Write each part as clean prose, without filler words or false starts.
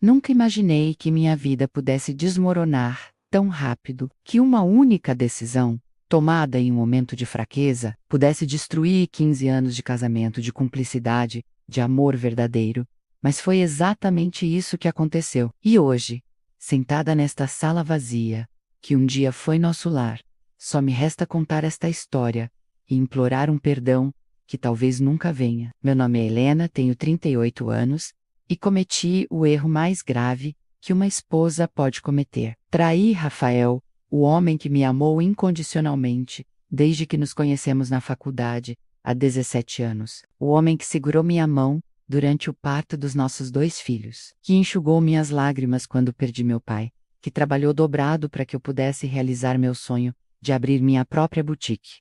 Nunca imaginei que minha vida pudesse desmoronar tão rápido, que uma única decisão, tomada em um momento de fraqueza, pudesse destruir 15 anos de casamento, de cumplicidade, de amor verdadeiro. Mas foi exatamente isso que aconteceu. E hoje, sentada nesta sala vazia, que um dia foi nosso lar, só me resta contar esta história e implorar um perdão que talvez nunca venha. Meu nome é Helena, tenho 38 anos e cometi o erro mais grave que uma esposa pode cometer. Traí Rafael, o homem que me amou incondicionalmente, desde que nos conhecemos na faculdade, há 17 anos. O homem que segurou minha mão durante o parto dos nossos 2 filhos, que enxugou minhas lágrimas quando perdi meu pai, que trabalhou dobrado para que eu pudesse realizar meu sonho de abrir minha própria boutique.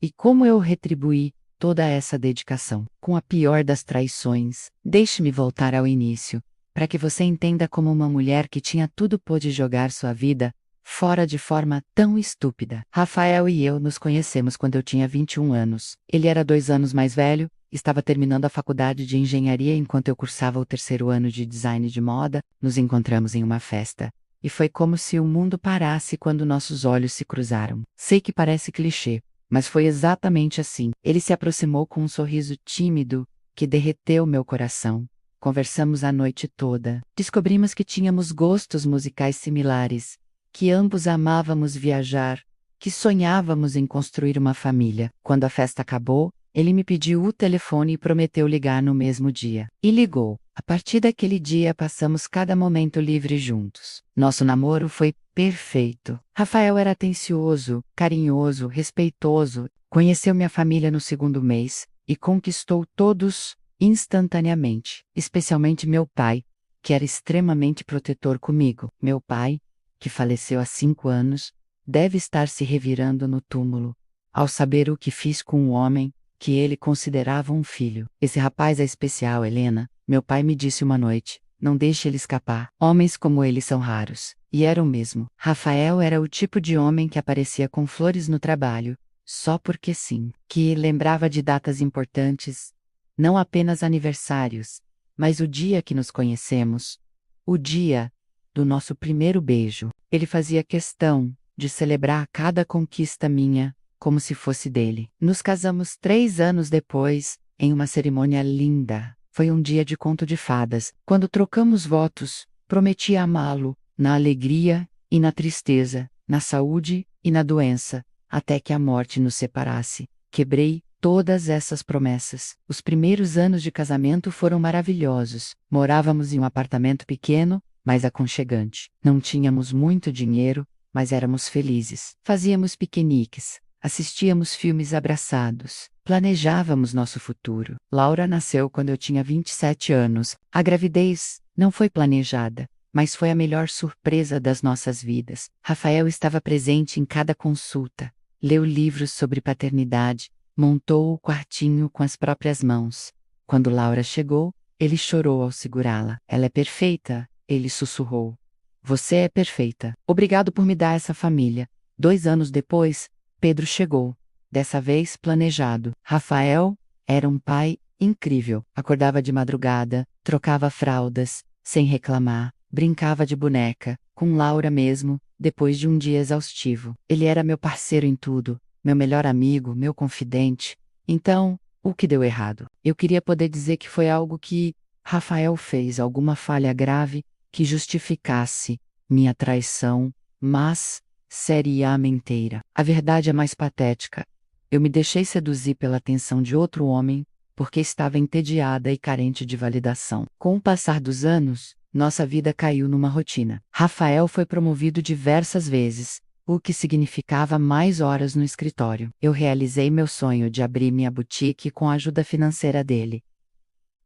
E como eu retribuí toda essa dedicação? Com a pior das traições. Deixe-me voltar ao início, para que você entenda como uma mulher que tinha tudo pôde jogar sua vida fora de forma tão estúpida. Rafael e eu nos conhecemos quando eu tinha 21 anos. Ele era 2 anos mais velho, estava terminando a faculdade de engenharia enquanto eu cursava o 3º ano de design de moda. Nos encontramos em uma festa. E foi como se o mundo parasse quando nossos olhos se cruzaram. Sei que parece clichê, mas foi exatamente assim. Ele se aproximou com um sorriso tímido que derreteu meu coração. Conversamos a noite toda. Descobrimos que tínhamos gostos musicais similares, que ambos amávamos viajar, que sonhávamos em construir uma família. Quando a festa acabou, ele me pediu o telefone e prometeu ligar no mesmo dia. E ligou. A partir daquele dia passamos cada momento livre juntos. Nosso namoro foi perfeito. Rafael era atencioso, carinhoso, respeitoso, conheceu minha família no 2º mês e conquistou todos instantaneamente, especialmente meu pai, que era extremamente protetor comigo. Meu pai, que faleceu há 5 anos, deve estar se revirando no túmulo, ao saber o que fiz com um homem que ele considerava um filho. Esse rapaz é especial, Helena. Meu pai me disse uma noite, não deixe ele escapar. Homens como ele são raros. E era o mesmo. Rafael era o tipo de homem que aparecia com flores no trabalho, só porque sim. Que lembrava de datas importantes, não apenas aniversários, mas o dia que nos conhecemos, o dia do nosso primeiro beijo. Ele fazia questão de celebrar cada conquista minha, como se fosse dele. Nos casamos 3 anos depois, em uma cerimônia linda. Foi um dia de conto de fadas. Quando trocamos votos, prometi amá-lo, na alegria e na tristeza, na saúde e na doença, até que a morte nos separasse. Quebrei todas essas promessas. Os primeiros anos de casamento foram maravilhosos. Morávamos em um apartamento pequeno, mas aconchegante. Não tínhamos muito dinheiro, mas éramos felizes. Fazíamos piqueniques. Assistíamos filmes abraçados. Planejávamos nosso futuro. Laura nasceu quando eu tinha 27 anos. A gravidez não foi planejada, mas foi a melhor surpresa das nossas vidas. Rafael estava presente em cada consulta. Leu livros sobre paternidade. Montou o quartinho com as próprias mãos. Quando Laura chegou, ele chorou ao segurá-la. Ela é perfeita, ele sussurrou. Você é perfeita. Obrigado por me dar essa família. 2 anos depois, Pedro chegou, dessa vez planejado. Rafael era um pai incrível. Acordava de madrugada, trocava fraldas, sem reclamar, brincava de boneca, com Laura mesmo, depois de um dia exaustivo. Ele era meu parceiro em tudo, meu melhor amigo, meu confidente. Então, o que deu errado? Eu queria poder dizer que foi algo que Rafael fez, alguma falha grave que justificasse minha traição, mas seria a menteira. A verdade é mais patética. Eu me deixei seduzir pela atenção de outro homem, porque estava entediada e carente de validação. Com o passar dos anos, nossa vida caiu numa rotina. Rafael foi promovido diversas vezes, o que significava mais horas no escritório. Eu realizei meu sonho de abrir minha boutique com a ajuda financeira dele.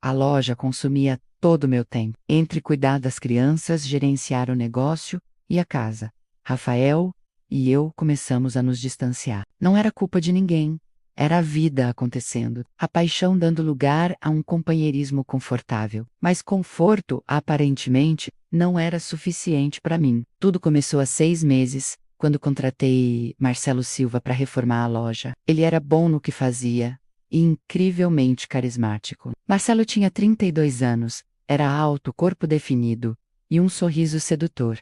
A loja consumia todo o meu tempo, entre cuidar das crianças, gerenciar o negócio e a casa. Rafael e eu começamos a nos distanciar. Não era culpa de ninguém. Era a vida acontecendo. A paixão dando lugar a um companheirismo confortável. Mas conforto, aparentemente, não era suficiente para mim. Tudo começou há 6 meses, quando contratei Marcelo Silva para reformar a loja. Ele era bom no que fazia e incrivelmente carismático. Marcelo tinha 32 anos. Era alto, corpo definido e um sorriso sedutor.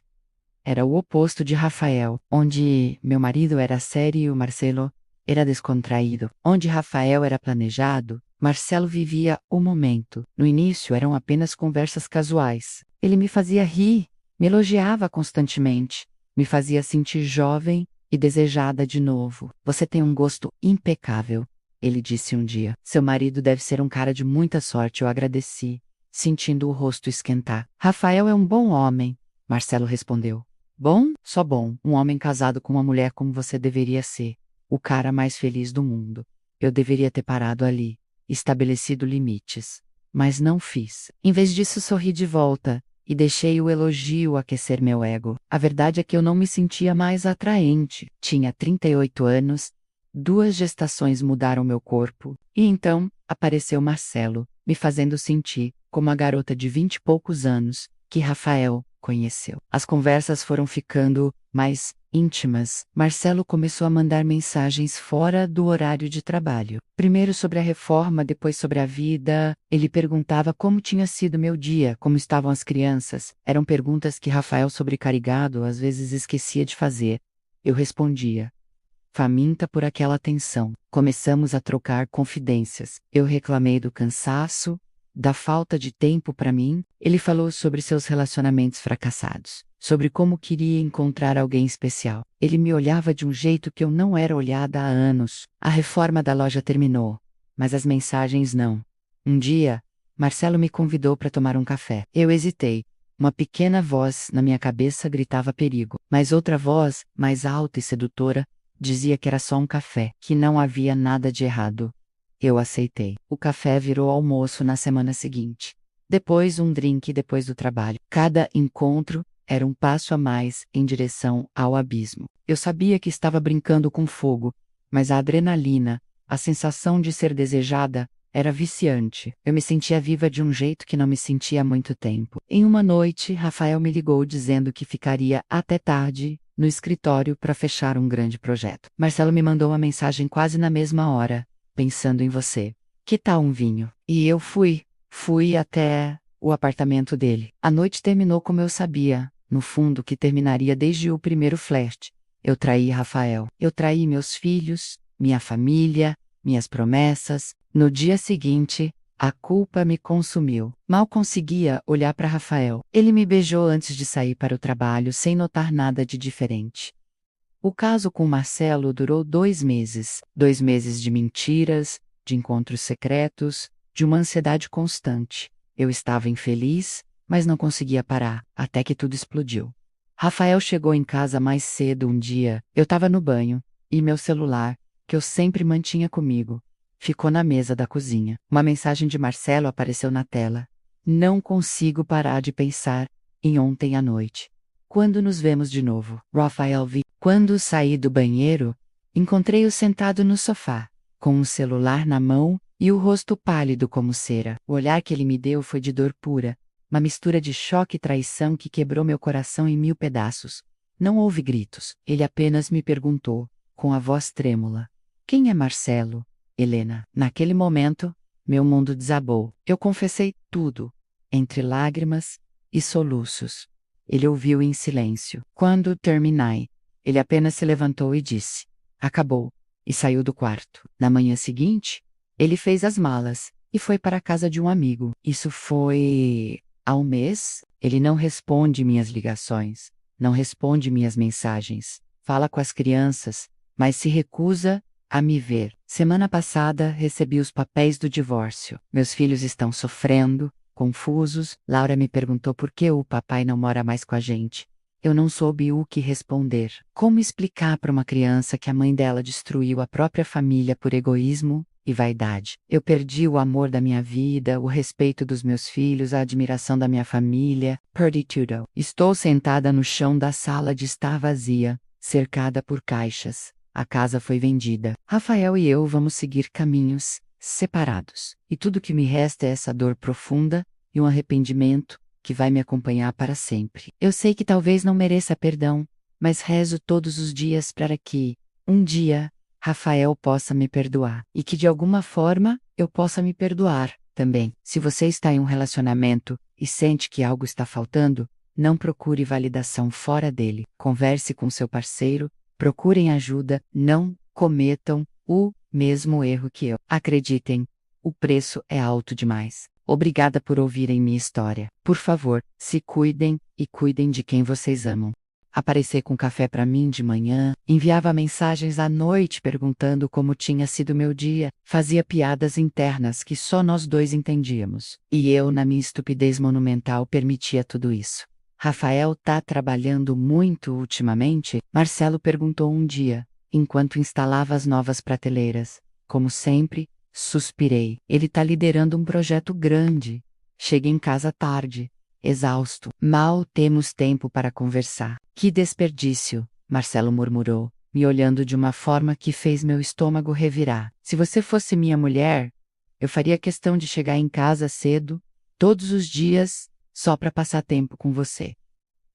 Era o oposto de Rafael, onde meu marido era sério e o Marcelo era descontraído. Onde Rafael era planejado, Marcelo vivia o momento. No início eram apenas conversas casuais. Ele me fazia rir, me elogiava constantemente, me fazia sentir jovem e desejada de novo. Você tem um gosto impecável, ele disse um dia. Seu marido deve ser um cara de muita sorte, eu agradeci, sentindo o rosto esquentar. Rafael é um bom homem, Marcelo respondeu. Bom? Só bom. Um homem casado com uma mulher como você deveria ser. O cara mais feliz do mundo. Eu deveria ter parado ali, estabelecido limites. Mas não fiz. Em vez disso, sorri de volta e deixei o elogio aquecer meu ego. A verdade é que eu não me sentia mais atraente. Tinha 38 anos, 2 gestações mudaram meu corpo, e então apareceu Marcelo, me fazendo sentir como a garota de 20 e poucos anos que Rafael conheceu. As conversas foram ficando mais íntimas. Marcelo começou a mandar mensagens fora do horário de trabalho. Primeiro sobre a reforma, depois sobre a vida. Ele perguntava como tinha sido meu dia, como estavam as crianças. Eram perguntas que Rafael, sobrecarregado, às vezes esquecia de fazer. Eu respondia, faminta por aquela atenção. Começamos a trocar confidências. Eu reclamei do cansaço, da falta de tempo para mim. Ele falou sobre seus relacionamentos fracassados, sobre como queria encontrar alguém especial. Ele me olhava de um jeito que eu não era olhada há anos. A reforma da loja terminou, mas as mensagens não. Um dia, Marcelo me convidou para tomar um café. Eu hesitei. Uma pequena voz na minha cabeça gritava perigo, mas outra voz, mais alta e sedutora, dizia que era só um café, que não havia nada de errado. Eu aceitei. O café virou almoço na semana seguinte. Depois um drink depois do trabalho. Cada encontro era um passo a mais em direção ao abismo. Eu sabia que estava brincando com fogo, mas a adrenalina, a sensação de ser desejada, era viciante. Eu me sentia viva de um jeito que não me sentia há muito tempo. Em uma noite, Rafael me ligou dizendo que ficaria até tarde no escritório para fechar um grande projeto. Marcelo me mandou uma mensagem quase na mesma hora. Pensando em você. Que tal um vinho? E eu fui até o apartamento dele. A noite terminou como eu sabia, no fundo, que terminaria desde o primeiro flerte. Eu traí Rafael. Eu traí meus filhos, minha família, minhas promessas. No dia seguinte, a culpa me consumiu. Mal conseguia olhar para Rafael. Ele me beijou antes de sair para o trabalho, sem notar nada de diferente. O caso com Marcelo durou 2 meses. 2 meses de mentiras, de encontros secretos, de uma ansiedade constante. Eu estava infeliz, mas não conseguia parar, até que tudo explodiu. Rafael chegou em casa mais cedo um dia. Eu estava no banho, e meu celular, que eu sempre mantinha comigo, ficou na mesa da cozinha. Uma mensagem de Marcelo apareceu na tela. Não consigo parar de pensar em ontem à noite. Quando nos vemos de novo? Rafael V. Quando saí do banheiro, encontrei-o sentado no sofá, com um celular na mão e o rosto pálido como cera. O olhar que ele me deu foi de dor pura, uma mistura de choque e traição que quebrou meu coração em 1000 pedaços. Não houve gritos. Ele apenas me perguntou, com a voz trêmula: quem é Marcelo, Helena? Naquele momento, meu mundo desabou. Eu confessei tudo, entre lágrimas e soluços. Ele ouviu em silêncio. Quando terminei, ele apenas se levantou e disse: acabou, e saiu do quarto. Na manhã seguinte, ele fez as malas e foi para a casa de um amigo. Isso foi há um mês. Ele não responde minhas ligações, não responde minhas mensagens, fala com as crianças, mas se recusa a me ver. Semana passada, recebi os papéis do divórcio. Meus filhos estão sofrendo, confusos. Laura me perguntou por que o papai não mora mais com a gente. Eu não soube o que responder. Como explicar para uma criança que a mãe dela destruiu a própria família por egoísmo e vaidade? Eu perdi o amor da minha vida, o respeito dos meus filhos, a admiração da minha família. Perdi tudo. Estou sentada no chão da sala de estar vazia, cercada por caixas. A casa foi vendida. Rafael e eu vamos seguir caminhos separados. E tudo que me resta é essa dor profunda e um arrependimento que vai me acompanhar para sempre. Eu sei que talvez não mereça perdão, mas rezo todos os dias para que, um dia, Rafael possa me perdoar e que de alguma forma eu possa me perdoar Também, se você está em um relacionamento e sente que algo está faltando, não procure validação fora dele. Converse com seu parceiro, procurem ajuda, não cometam o mesmo erro que eu. Acreditem, o preço é alto demais. Obrigada por ouvirem minha história. Por favor, se cuidem e cuidem de quem vocês amam. Aparecer com café para mim de manhã, enviava mensagens à noite perguntando como tinha sido meu dia, fazia piadas internas que só nós dois entendíamos. E eu, na minha estupidez monumental, permitia tudo isso. Rafael tá trabalhando muito ultimamente? Marcelo perguntou um dia, enquanto instalava as novas prateleiras. Como sempre, suspirei. Ele tá liderando um projeto grande. Cheguei em casa tarde, exausto. Mal temos tempo para conversar. Que desperdício, Marcelo murmurou, me olhando de uma forma que fez meu estômago revirar. Se você fosse minha mulher, eu faria questão de chegar em casa cedo, todos os dias, só para passar tempo com você.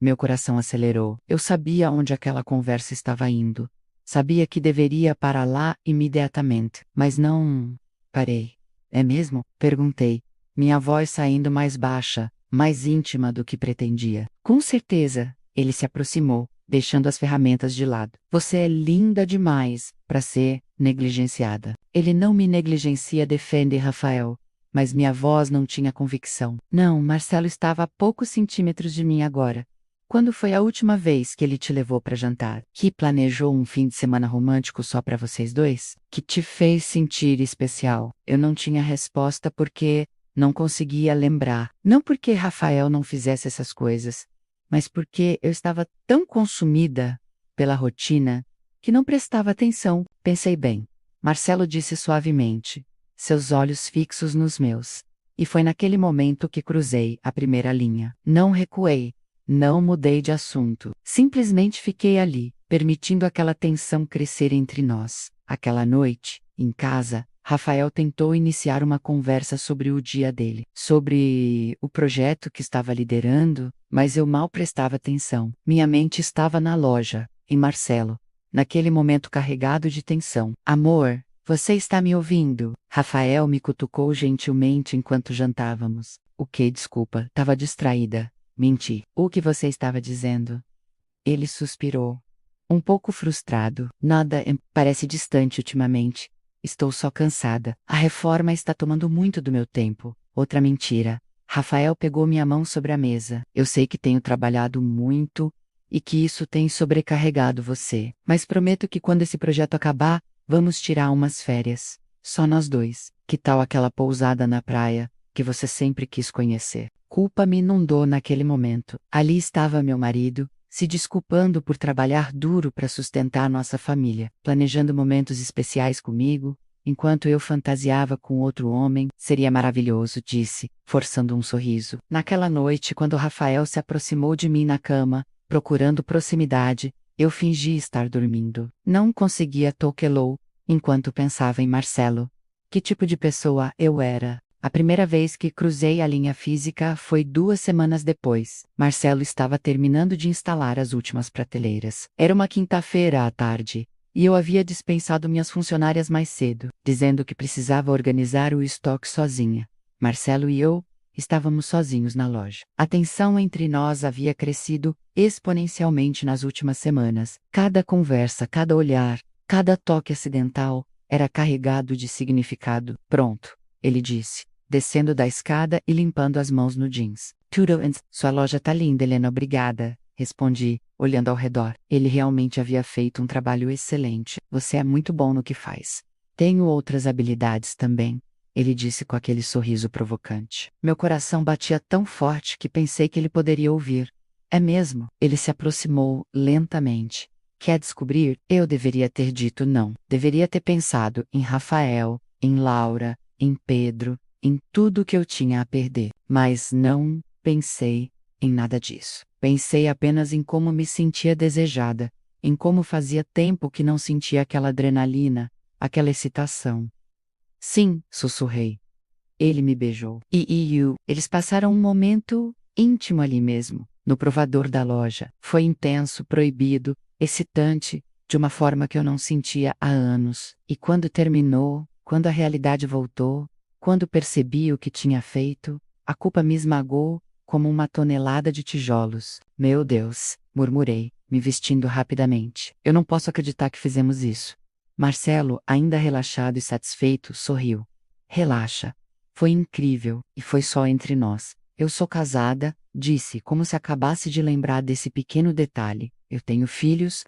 Meu coração acelerou. Eu sabia onde aquela conversa estava indo. Sabia que deveria parar lá imediatamente, mas não parei. É mesmo? Perguntei, minha voz saindo mais baixa, mais íntima do que pretendia. Com certeza, ele se aproximou, deixando as ferramentas de lado. Você é linda demais para ser negligenciada. Ele não me negligencia, defende Rafael, mas minha voz não tinha convicção. Não, Marcelo estava a poucos centímetros de mim agora. Quando foi a última vez que ele te levou para jantar? Que planejou um fim de semana romântico só para vocês dois? Que te fez sentir especial? Eu não tinha resposta porque não conseguia lembrar. Não porque Rafael não fizesse essas coisas, mas porque eu estava tão consumida pela rotina que não prestava atenção. Pensei bem. Marcelo disse suavemente, seus olhos fixos nos meus. E foi naquele momento que cruzei a primeira linha. Não recuei. Não mudei de assunto. Simplesmente fiquei ali, permitindo aquela tensão crescer entre nós. Aquela noite, em casa, Rafael tentou iniciar uma conversa sobre o dia dele, sobre o projeto que estava liderando, mas eu mal prestava atenção. Minha mente estava na loja, em Marcelo, naquele momento carregado de tensão. Amor, você está me ouvindo? Rafael me cutucou gentilmente enquanto jantávamos. O que? Desculpa, estava distraída. Menti. O que você estava dizendo? Ele suspirou. Um pouco frustrado. Nada parece distante ultimamente. Estou só cansada. A reforma está tomando muito do meu tempo. Outra mentira. Rafael pegou minha mão sobre a mesa. Eu sei que tenho trabalhado muito e que isso tem sobrecarregado você. Mas prometo que quando esse projeto acabar, vamos tirar umas férias. Só nós dois. Que tal aquela pousada na praia que você sempre quis conhecer? Culpa me inundou naquele momento. Ali estava meu marido, se desculpando por trabalhar duro para sustentar nossa família, planejando momentos especiais comigo, enquanto eu fantasiava com outro homem. Seria maravilhoso, disse, forçando um sorriso. Naquela noite, quando Rafael se aproximou de mim na cama, procurando proximidade, eu fingi estar dormindo. Não conseguia toquelou, enquanto pensava em Marcelo. Que tipo de pessoa eu era? A primeira vez que cruzei a linha física foi 2 semanas depois. Marcelo estava terminando de instalar as últimas prateleiras. Era uma quinta-feira à tarde, e eu havia dispensado minhas funcionárias mais cedo, dizendo que precisava organizar o estoque sozinha. Marcelo e eu estávamos sozinhos na loja. A tensão entre nós havia crescido exponencialmente nas últimas semanas. Cada conversa, cada olhar, cada toque acidental era carregado de significado. Pronto, ele disse, descendo da escada e limpando as mãos no jeans. Sua loja tá linda, Helena, obrigada, respondi, olhando ao redor. Ele realmente havia feito um trabalho excelente. Você é muito bom no que faz. Tenho outras habilidades também, ele disse com aquele sorriso provocante. Meu coração batia tão forte que pensei que ele poderia ouvir. É mesmo? Ele se aproximou lentamente. Quer descobrir? Eu deveria ter dito não. Deveria ter pensado em Rafael, em Laura, em Pedro, em tudo que eu tinha a perder. Mas não pensei em nada disso. Pensei apenas em como me sentia desejada, em como fazia tempo que não sentia aquela adrenalina, aquela excitação. Sim, sussurrei. Ele me beijou. Eles passaram um momento íntimo ali mesmo, no provador da loja. Foi intenso, proibido, excitante, de uma forma que eu não sentia há anos. E quando terminou, quando a realidade voltou, quando percebi o que tinha feito, a culpa me esmagou como uma tonelada de tijolos. Meu Deus, murmurei, me vestindo rapidamente. Eu não posso acreditar que fizemos isso. Marcelo, ainda relaxado e satisfeito, sorriu. Relaxa. Foi incrível, e foi só entre nós. Eu sou casada, disse, como se acabasse de lembrar desse pequeno detalhe. Eu tenho filhos,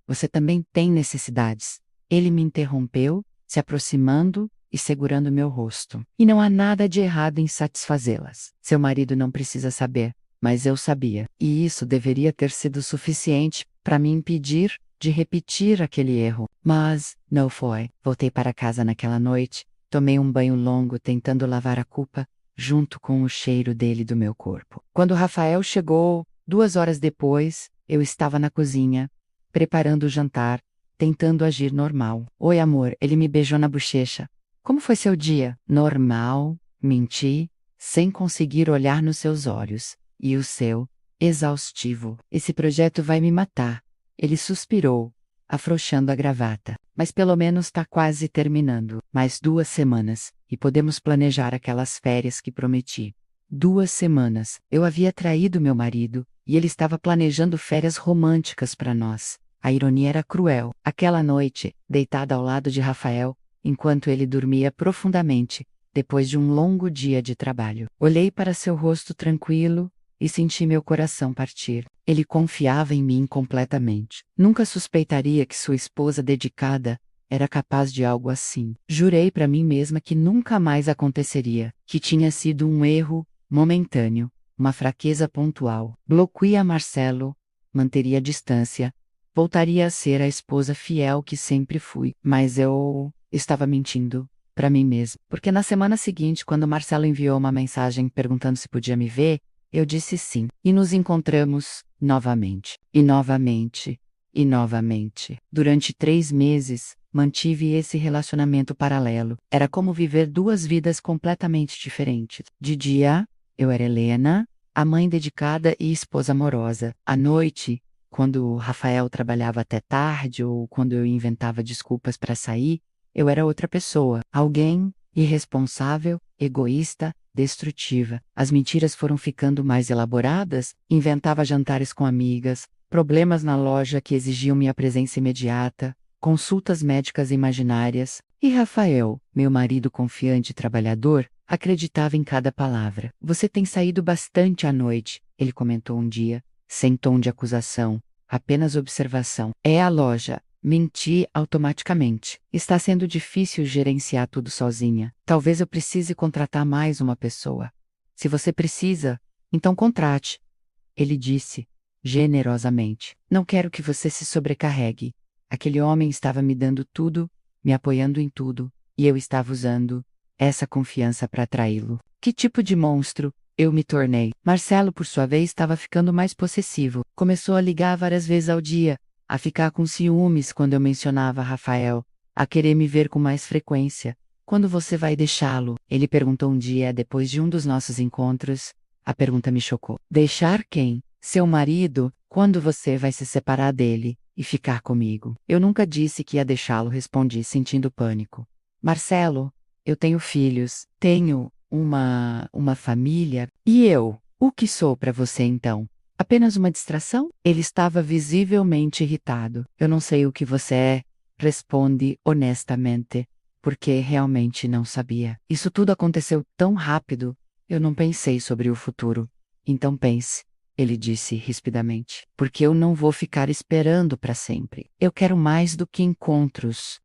você também tem necessidades. Ele me interrompeu, se aproximando e segurando meu rosto. E não há nada de errado em satisfazê-las. Seu marido não precisa saber, mas eu sabia. E isso deveria ter sido suficiente para me impedir de repetir aquele erro. Mas não foi. Voltei para casa naquela noite, tomei um banho longo tentando lavar a culpa, junto com o cheiro dele do meu corpo. Quando Rafael chegou, 2 horas depois, eu estava na cozinha, preparando o jantar, tentando agir normal. Oi, amor, ele me beijou na bochecha. Como foi seu dia? Normal, menti, sem conseguir olhar nos seus olhos. E o seu? Exaustivo. Esse projeto vai me matar. Ele suspirou, afrouxando a gravata. Mas pelo menos está quase terminando. Mais 2 semanas, e podemos planejar aquelas férias que prometi. 2 semanas. Eu havia traído meu marido, e ele estava planejando férias românticas para nós. A ironia era cruel. Aquela noite, deitada ao lado de Rafael, enquanto ele dormia profundamente, depois de um longo dia de trabalho. Olhei para seu rosto tranquilo e senti meu coração partir. Ele confiava em mim completamente. Nunca suspeitaria que sua esposa dedicada era capaz de algo assim. Jurei para mim mesma que nunca mais aconteceria, que tinha sido um erro momentâneo, uma fraqueza pontual. Bloqueei a Marcelo, manteria a distância, voltaria a ser a esposa fiel que sempre fui. Mas eu estava mentindo para mim mesma. Porque na semana seguinte, quando Marcelo enviou uma mensagem perguntando se podia me ver, eu disse sim. E nos encontramos novamente. E novamente. E novamente. Durante 3 meses, mantive esse relacionamento paralelo. Era como viver 2 vidas completamente diferentes. De dia, eu era Helena, a mãe dedicada e esposa amorosa. À noite, quando o Rafael trabalhava até tarde ou quando eu inventava desculpas para sair, eu era outra pessoa, alguém irresponsável, egoísta, destrutiva. As mentiras foram ficando mais elaboradas, inventava jantares com amigas, problemas na loja que exigiam minha presença imediata, consultas médicas imaginárias, e Rafael, meu marido confiante e trabalhador, acreditava em cada palavra. Você tem saído bastante à noite, ele comentou um dia, sem tom de acusação, apenas observação. É a loja. Menti automaticamente. Está sendo difícil gerenciar tudo sozinha. Talvez eu precise contratar mais uma pessoa. Se você precisa, então contrate. Ele disse, generosamente. Não quero que você se sobrecarregue. Aquele homem estava me dando tudo, me apoiando em tudo, e eu estava usando essa confiança para atraí-lo. Que tipo de monstro eu me tornei? Marcelo, por sua vez, estava ficando mais possessivo. Começou a ligar várias vezes ao dia, a ficar com ciúmes quando eu mencionava Rafael, a querer me ver com mais frequência. Quando você vai deixá-lo? Ele perguntou um dia depois de um dos nossos encontros. A pergunta me chocou. Deixar quem? Seu marido? Quando você vai se separar dele e ficar comigo? Eu nunca disse que ia deixá-lo, respondi, sentindo pânico. Marcelo, eu tenho filhos, tenho uma família, e eu? O que sou para você então? Apenas uma distração? Ele estava visivelmente irritado. Eu não sei o que você é, responde honestamente, porque realmente não sabia. Isso tudo aconteceu tão rápido, eu não pensei sobre o futuro. Então pense, ele disse rispidamente, porque eu não vou ficar esperando para sempre. Eu quero mais do que encontros.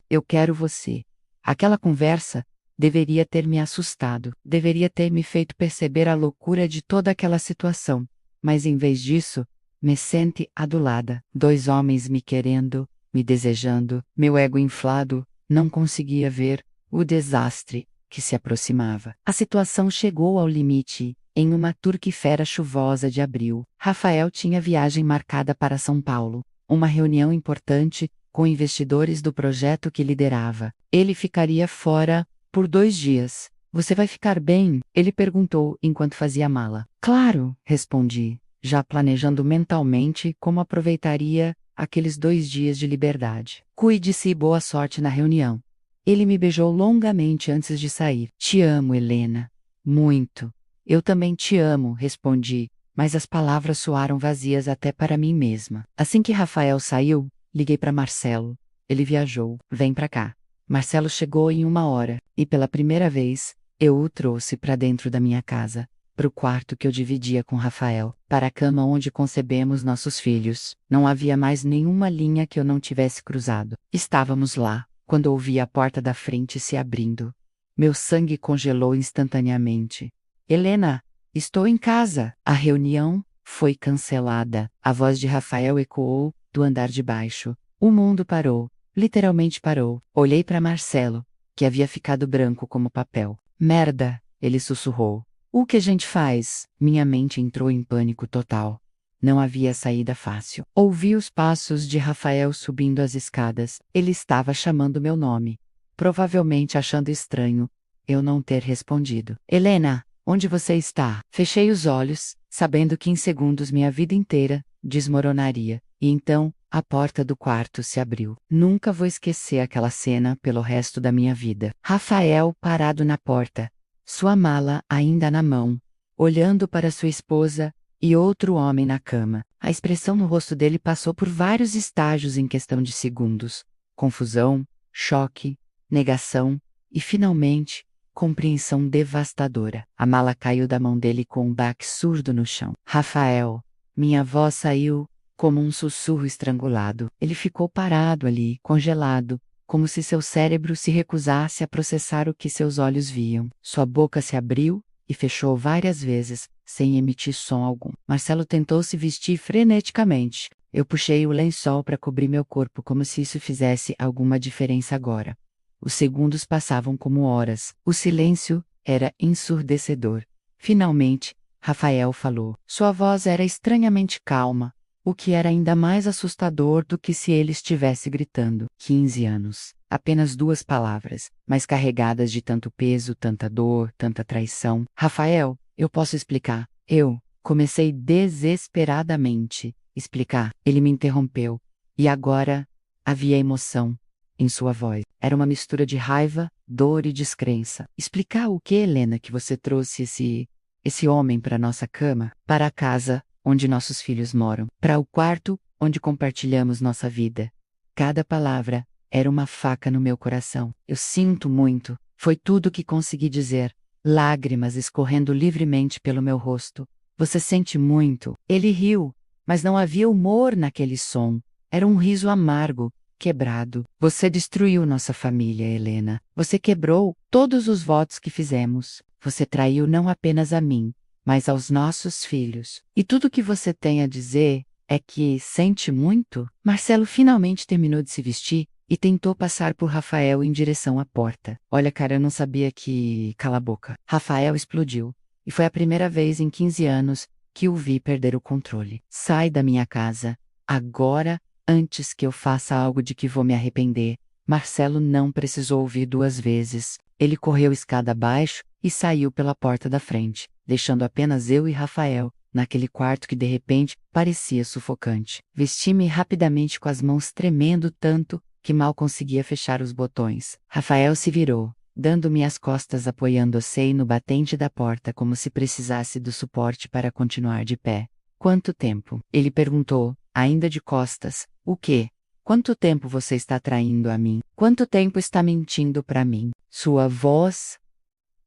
Eu quero você. Aquela conversa deveria ter me assustado, deveria ter me feito perceber a loucura de toda aquela situação. Mas em vez disso, me sente adulada. 2 homens me querendo, me desejando, meu ego inflado, não conseguia ver o desastre que se aproximava. A situação chegou ao limite. Em uma turquifera chuvosa de abril, Rafael tinha viagem marcada para São Paulo, uma reunião importante com investidores do projeto que liderava. Ele ficaria fora por 2 dias. Você vai ficar bem? Ele perguntou enquanto fazia a mala. Claro, respondi, já planejando mentalmente como aproveitaria aqueles 2 dias de liberdade. Cuide-se e boa sorte na reunião. Ele me beijou longamente antes de sair. Te amo, Helena. Muito. Eu também te amo, respondi, mas as palavras soaram vazias até para mim mesma. Assim que Rafael saiu, liguei para Marcelo. Ele viajou. Vem pra cá. Marcelo chegou em 1 hora, e pela primeira vez, eu o trouxe para dentro da minha casa, para o quarto que eu dividia com Rafael, para a cama onde concebemos nossos filhos. Não havia mais nenhuma linha que eu não tivesse cruzado. Estávamos lá, quando ouvi a porta da frente se abrindo. Meu sangue congelou instantaneamente. Helena, estou em casa. A reunião foi cancelada. A voz de Rafael ecoou do andar de baixo. O mundo parou. Literalmente parou. Olhei para Marcelo, que havia ficado branco como papel. Merda, ele sussurrou. O que a gente faz? Minha mente entrou em pânico total. Não havia saída fácil. Ouvi os passos de Rafael subindo as escadas. Ele estava chamando meu nome, provavelmente achando estranho eu não ter respondido. Helena, onde você está? Fechei os olhos, sabendo que em segundos minha vida inteira desmoronaria. E então, a porta do quarto se abriu. Nunca vou esquecer aquela cena pelo resto da minha vida. Rafael parado na porta, sua mala ainda na mão, olhando para sua esposa e outro homem na cama. A expressão no rosto dele passou por vários estágios em questão de segundos: confusão, choque, negação e, finalmente, compreensão devastadora. A mala caiu da mão dele com um baque surdo no chão. Rafael, minha voz saiu como um sussurro estrangulado. Ele ficou parado ali, congelado, como se seu cérebro se recusasse a processar o que seus olhos viam. Sua boca se abriu e fechou várias vezes, sem emitir som algum. Marcelo tentou se vestir freneticamente. Eu puxei o lençol para cobrir meu corpo como se isso fizesse alguma diferença agora. Os segundos passavam como horas. O silêncio era ensurdecedor. Finalmente, Rafael falou. Sua voz era estranhamente calma, o que era ainda mais assustador do que se ele estivesse gritando. 15 anos. Apenas 2 palavras, mas carregadas de tanto peso, tanta dor, tanta traição. Rafael, eu posso explicar. Eu comecei desesperadamente. Explicar. Ele me interrompeu. E agora havia emoção em sua voz. Era uma mistura de raiva, dor e descrença. Explicar o que, Helena, que você trouxe esse homem para nossa cama, para a casa onde nossos filhos moram, para o quarto onde compartilhamos nossa vida. Cada palavra era uma faca no meu coração. Eu sinto muito. Foi tudo o que consegui dizer. Lágrimas escorrendo livremente pelo meu rosto. Você sente muito. Ele riu, mas não havia humor naquele som. Era um riso amargo, quebrado. Você destruiu nossa família, Helena. Você quebrou todos os votos que fizemos. Você traiu não apenas a mim, mas aos nossos filhos. E tudo o que você tem a dizer é que sente muito? Marcelo finalmente terminou de se vestir e tentou passar por Rafael em direção à porta. Olha, cara, eu não sabia que... Cala a boca. Rafael explodiu. E foi a primeira vez em 15 anos que o vi perder o controle. Sai da minha casa. Agora, antes que eu faça algo de que vou me arrepender. Marcelo não precisou ouvir 2 vezes. Ele correu escada abaixo e saiu pela porta da frente, deixando apenas eu e Rafael, naquele quarto que de repente parecia sufocante. Vesti-me rapidamente com as mãos tremendo tanto que mal conseguia fechar os botões. Rafael se virou, dando-me as costas apoiando-se no batente da porta como se precisasse do suporte para continuar de pé. Quanto tempo? Ele perguntou, ainda de costas. O quê? Quanto tempo você está traindo a mim? Quanto tempo está mentindo para mim? Sua voz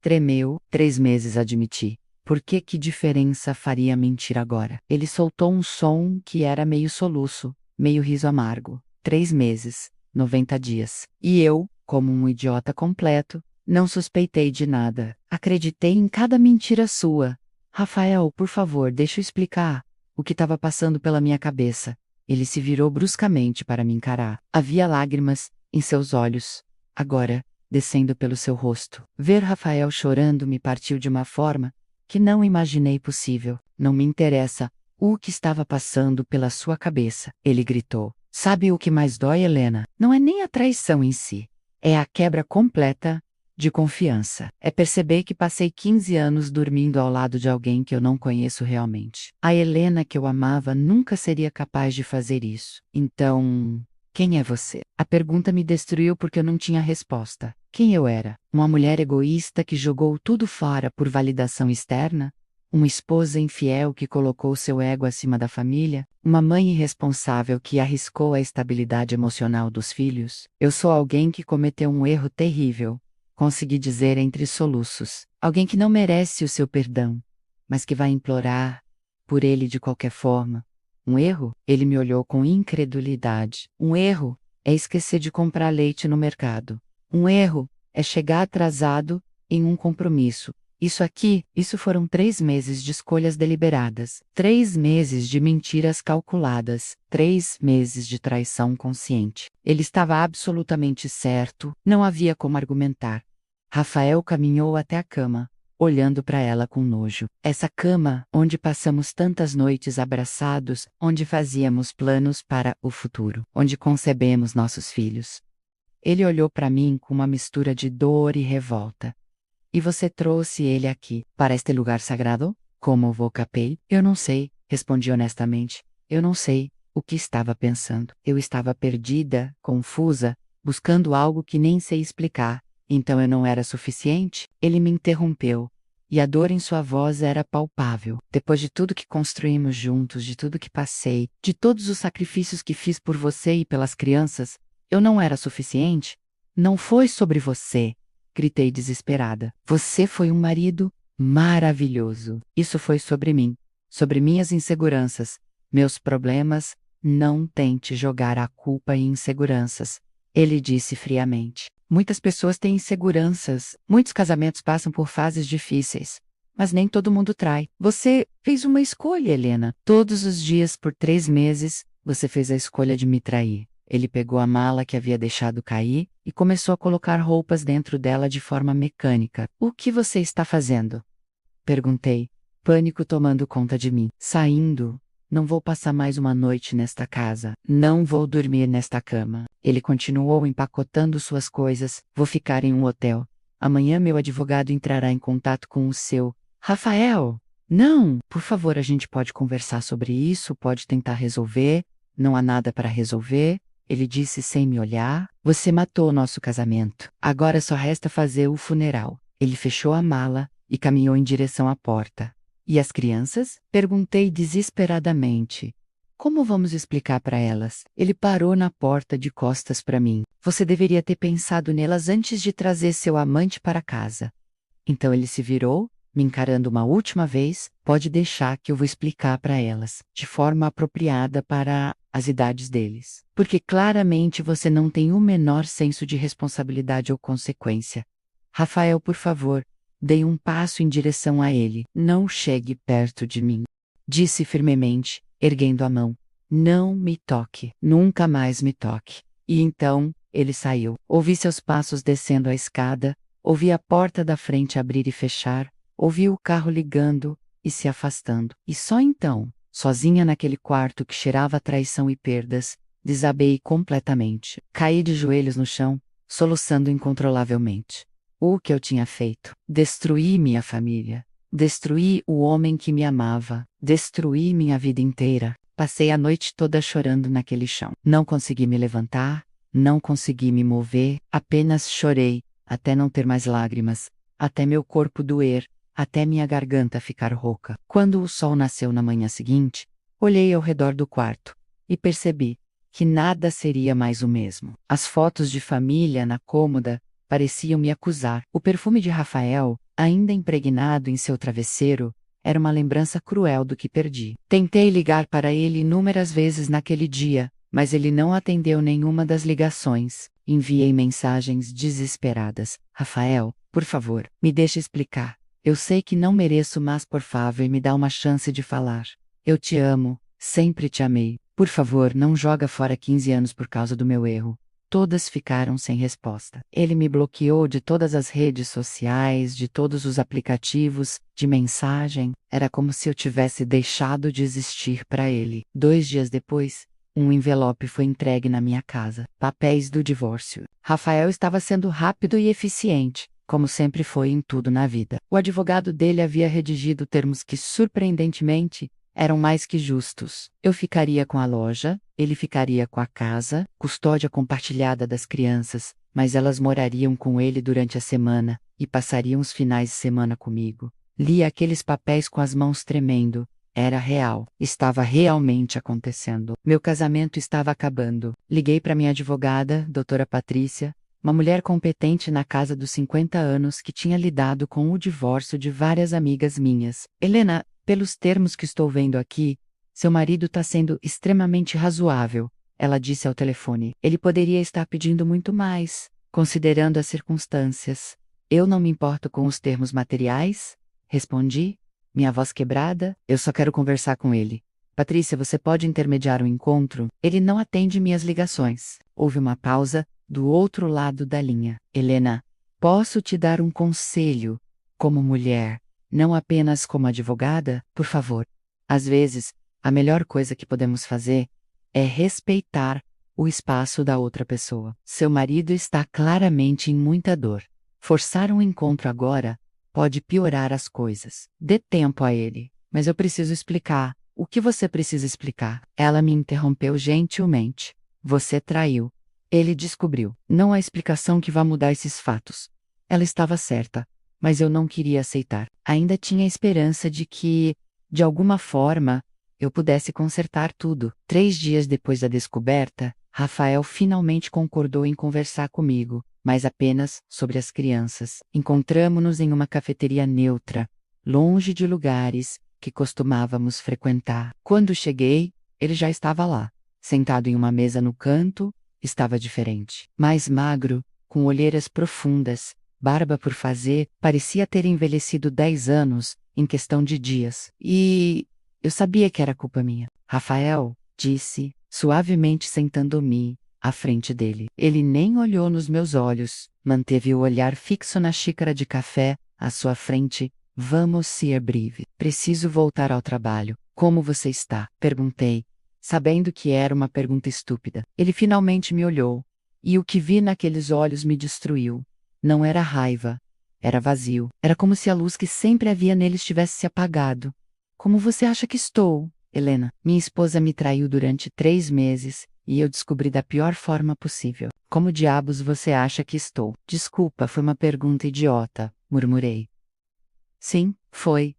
tremeu. 3 meses, admiti. Por que diferença faria mentir agora? Ele soltou um som que era meio soluço, meio riso amargo. 3 meses, 90 dias. E eu, como um idiota completo, não suspeitei de nada. Acreditei em cada mentira sua. Rafael, por favor, deixa eu explicar o que estava passando pela minha cabeça. Ele se virou bruscamente para me encarar. Havia lágrimas em seus olhos, agora descendo pelo seu rosto. Ver Rafael chorando me partiu de uma forma que não imaginei possível. Não me interessa o que estava passando pela sua cabeça, ele gritou. Sabe o que mais dói, Helena? Não é nem a traição em si. É a quebra completa de confiança. É perceber que passei 15 anos dormindo ao lado de alguém que eu não conheço realmente. A Helena que eu amava nunca seria capaz de fazer isso. Então, Quem é você? A pergunta me destruiu porque eu não tinha resposta. Quem eu era? Uma mulher egoísta que jogou tudo fora por validação externa? Uma esposa infiel que colocou seu ego acima da família? Uma mãe irresponsável que arriscou a estabilidade emocional dos filhos? Eu sou alguém que cometeu um erro terrível. Consegui dizer entre soluços. Alguém que não merece o seu perdão, mas que vai implorar por ele de qualquer forma. Um erro? Ele me olhou com incredulidade. Um erro é esquecer de comprar leite no mercado. Um erro é chegar atrasado em um compromisso. Isso foram 3 meses de escolhas deliberadas, 3 meses de mentiras calculadas, 3 meses de traição consciente. Ele estava absolutamente certo, não havia como argumentar. Rafael caminhou até a cama, olhando para ela com nojo. Essa cama, onde passamos tantas noites abraçados, onde fazíamos planos para o futuro, onde concebemos nossos filhos. Ele olhou para mim com uma mistura de dor e revolta. E você trouxe ele aqui, para este lugar sagrado? Como vou capei? Eu não sei, respondi honestamente. Eu não sei o que estava pensando. Eu estava perdida, confusa, buscando algo que nem sei explicar. Então eu não era suficiente? Ele me interrompeu. E a dor em sua voz era palpável. Depois de tudo que construímos juntos, de tudo que passei, de todos os sacrifícios que fiz por você e pelas crianças, eu não era suficiente? Não foi sobre você, gritei desesperada. Você foi um marido maravilhoso. Isso foi sobre mim, sobre minhas inseguranças, meus problemas. Não tente jogar a culpa em inseguranças, ele disse friamente. Muitas pessoas têm inseguranças, muitos casamentos passam por fases difíceis. Mas nem todo mundo trai. Você fez uma escolha, Helena. Todos os dias por 3 meses, você fez a escolha de me trair. Ele pegou a mala que havia deixado cair e começou a colocar roupas dentro dela de forma mecânica. O que você está fazendo? Perguntei, pânico tomando conta de mim. Saindo. Não vou passar mais uma noite nesta casa. Não vou dormir nesta cama. Ele continuou empacotando suas coisas. Vou ficar em um hotel. Amanhã meu advogado entrará em contato com o seu. Rafael! Não! Por favor, a gente pode conversar sobre isso, pode tentar resolver. Não há nada para resolver. Ele disse sem me olhar. Você matou nosso casamento. Agora só resta fazer o funeral. Ele fechou a mala e caminhou em direção à porta. E as crianças? Perguntei desesperadamente. Como vamos explicar para elas? Ele parou na porta de costas para mim. Você deveria ter pensado nelas antes de trazer seu amante para casa. Então ele se virou, me encarando uma última vez. Pode deixar que eu vou explicar para elas, de forma apropriada para as idades deles. Porque claramente você não tem o menor senso de responsabilidade ou consequência. Rafael, por favor, dei um passo em direção a ele. Não chegue perto de mim. Disse firmemente, erguendo a mão. Não me toque. Nunca mais me toque. E então, ele saiu. Ouvi seus passos descendo a escada, ouvi a porta da frente abrir e fechar, ouvi o carro ligando e se afastando. E só então, sozinha naquele quarto que cheirava a traição e perdas, desabei completamente. Caí de joelhos no chão, soluçando incontrolavelmente. O que eu tinha feito? Destruí minha família. Destruí o homem que me amava. Destruí minha vida inteira. Passei a noite toda chorando naquele chão. Não consegui me levantar, não consegui me mover, apenas chorei, até não ter mais lágrimas, até meu corpo doer, até minha garganta ficar rouca. Quando o sol nasceu na manhã seguinte, olhei ao redor do quarto e percebi que nada seria mais o mesmo. As fotos de família na cômoda pareciam me acusar. O perfume de Rafael, ainda impregnado em seu travesseiro, era uma lembrança cruel do que perdi. Tentei ligar para ele inúmeras vezes naquele dia, mas ele não atendeu nenhuma das ligações. Enviei mensagens desesperadas. Rafael, por favor, me deixe explicar. Eu sei que não mereço, mas por favor me dá uma chance de falar. Eu te amo, sempre te amei. Por favor, não joga fora 15 anos por causa do meu erro. Todas ficaram sem resposta. Ele me bloqueou de todas as redes sociais, de todos os aplicativos, de mensagem. Era como se eu tivesse deixado de existir para ele. 2 dias depois, um envelope foi entregue na minha casa. Papéis do divórcio. Rafael estava sendo rápido e eficiente, como sempre foi em tudo na vida. O advogado dele havia redigido termos que, surpreendentemente, eram mais que justos. Eu ficaria com a loja, Ele ficaria com a casa, custódia compartilhada das crianças, mas elas morariam com ele durante a semana e passariam os finais de semana comigo. Li aqueles papéis com as mãos tremendo. Era real. Estava realmente acontecendo. Meu casamento estava acabando. Liguei para minha advogada, doutora Patrícia, uma mulher competente na casa dos 50 anos que tinha lidado com o divórcio de várias amigas minhas. Helena, pelos termos que estou vendo aqui, seu marido está sendo extremamente razoável, ela disse ao telefone. Ele poderia estar pedindo muito mais, considerando as circunstâncias. Eu não me importo com os termos materiais, respondi, minha voz quebrada. Eu só quero conversar com ele. Patrícia, você pode intermediar o encontro? Ele não atende minhas ligações. Houve uma pausa do outro lado da linha. Helena, posso te dar um conselho, como mulher, não apenas como advogada, por favor. Às vezes, a melhor coisa que podemos fazer é respeitar o espaço da outra pessoa. Seu marido está claramente em muita dor. Forçar um encontro agora pode piorar as coisas. Dê tempo a ele. Mas eu preciso explicar. O que você precisa explicar? Ela me interrompeu gentilmente. Você traiu. Ele descobriu. Não há explicação que vá mudar esses fatos. Ela estava certa, mas eu não queria aceitar. Ainda tinha esperança de que, de alguma forma, eu pudesse consertar tudo. 3 dias depois da descoberta, Rafael finalmente concordou em conversar comigo, mas apenas sobre as crianças. Encontramo-nos em uma cafeteria neutra, longe de lugares que costumávamos frequentar. Quando cheguei, ele já estava lá, sentado em uma mesa no canto. Estava diferente. Mais magro, com olheiras profundas, barba por fazer, parecia ter envelhecido 10 anos, em questão de dias. E eu sabia que era culpa minha. Rafael, disse, suavemente sentando-me à frente dele. Ele nem olhou nos meus olhos, manteve o olhar fixo na xícara de café, à sua frente. Vamos ser breve. Preciso voltar ao trabalho. Como você está? Perguntei, sabendo que era uma pergunta estúpida. Ele finalmente me olhou, e o que vi naqueles olhos me destruiu. Não era raiva, era vazio. Era como se a luz que sempre havia neles tivesse se apagado. Como você acha que estou, Helena? Minha esposa me traiu durante 3 meses, e eu descobri da pior forma possível. Como diabos você acha que estou? Desculpa, foi uma pergunta idiota, murmurei. Sim, foi.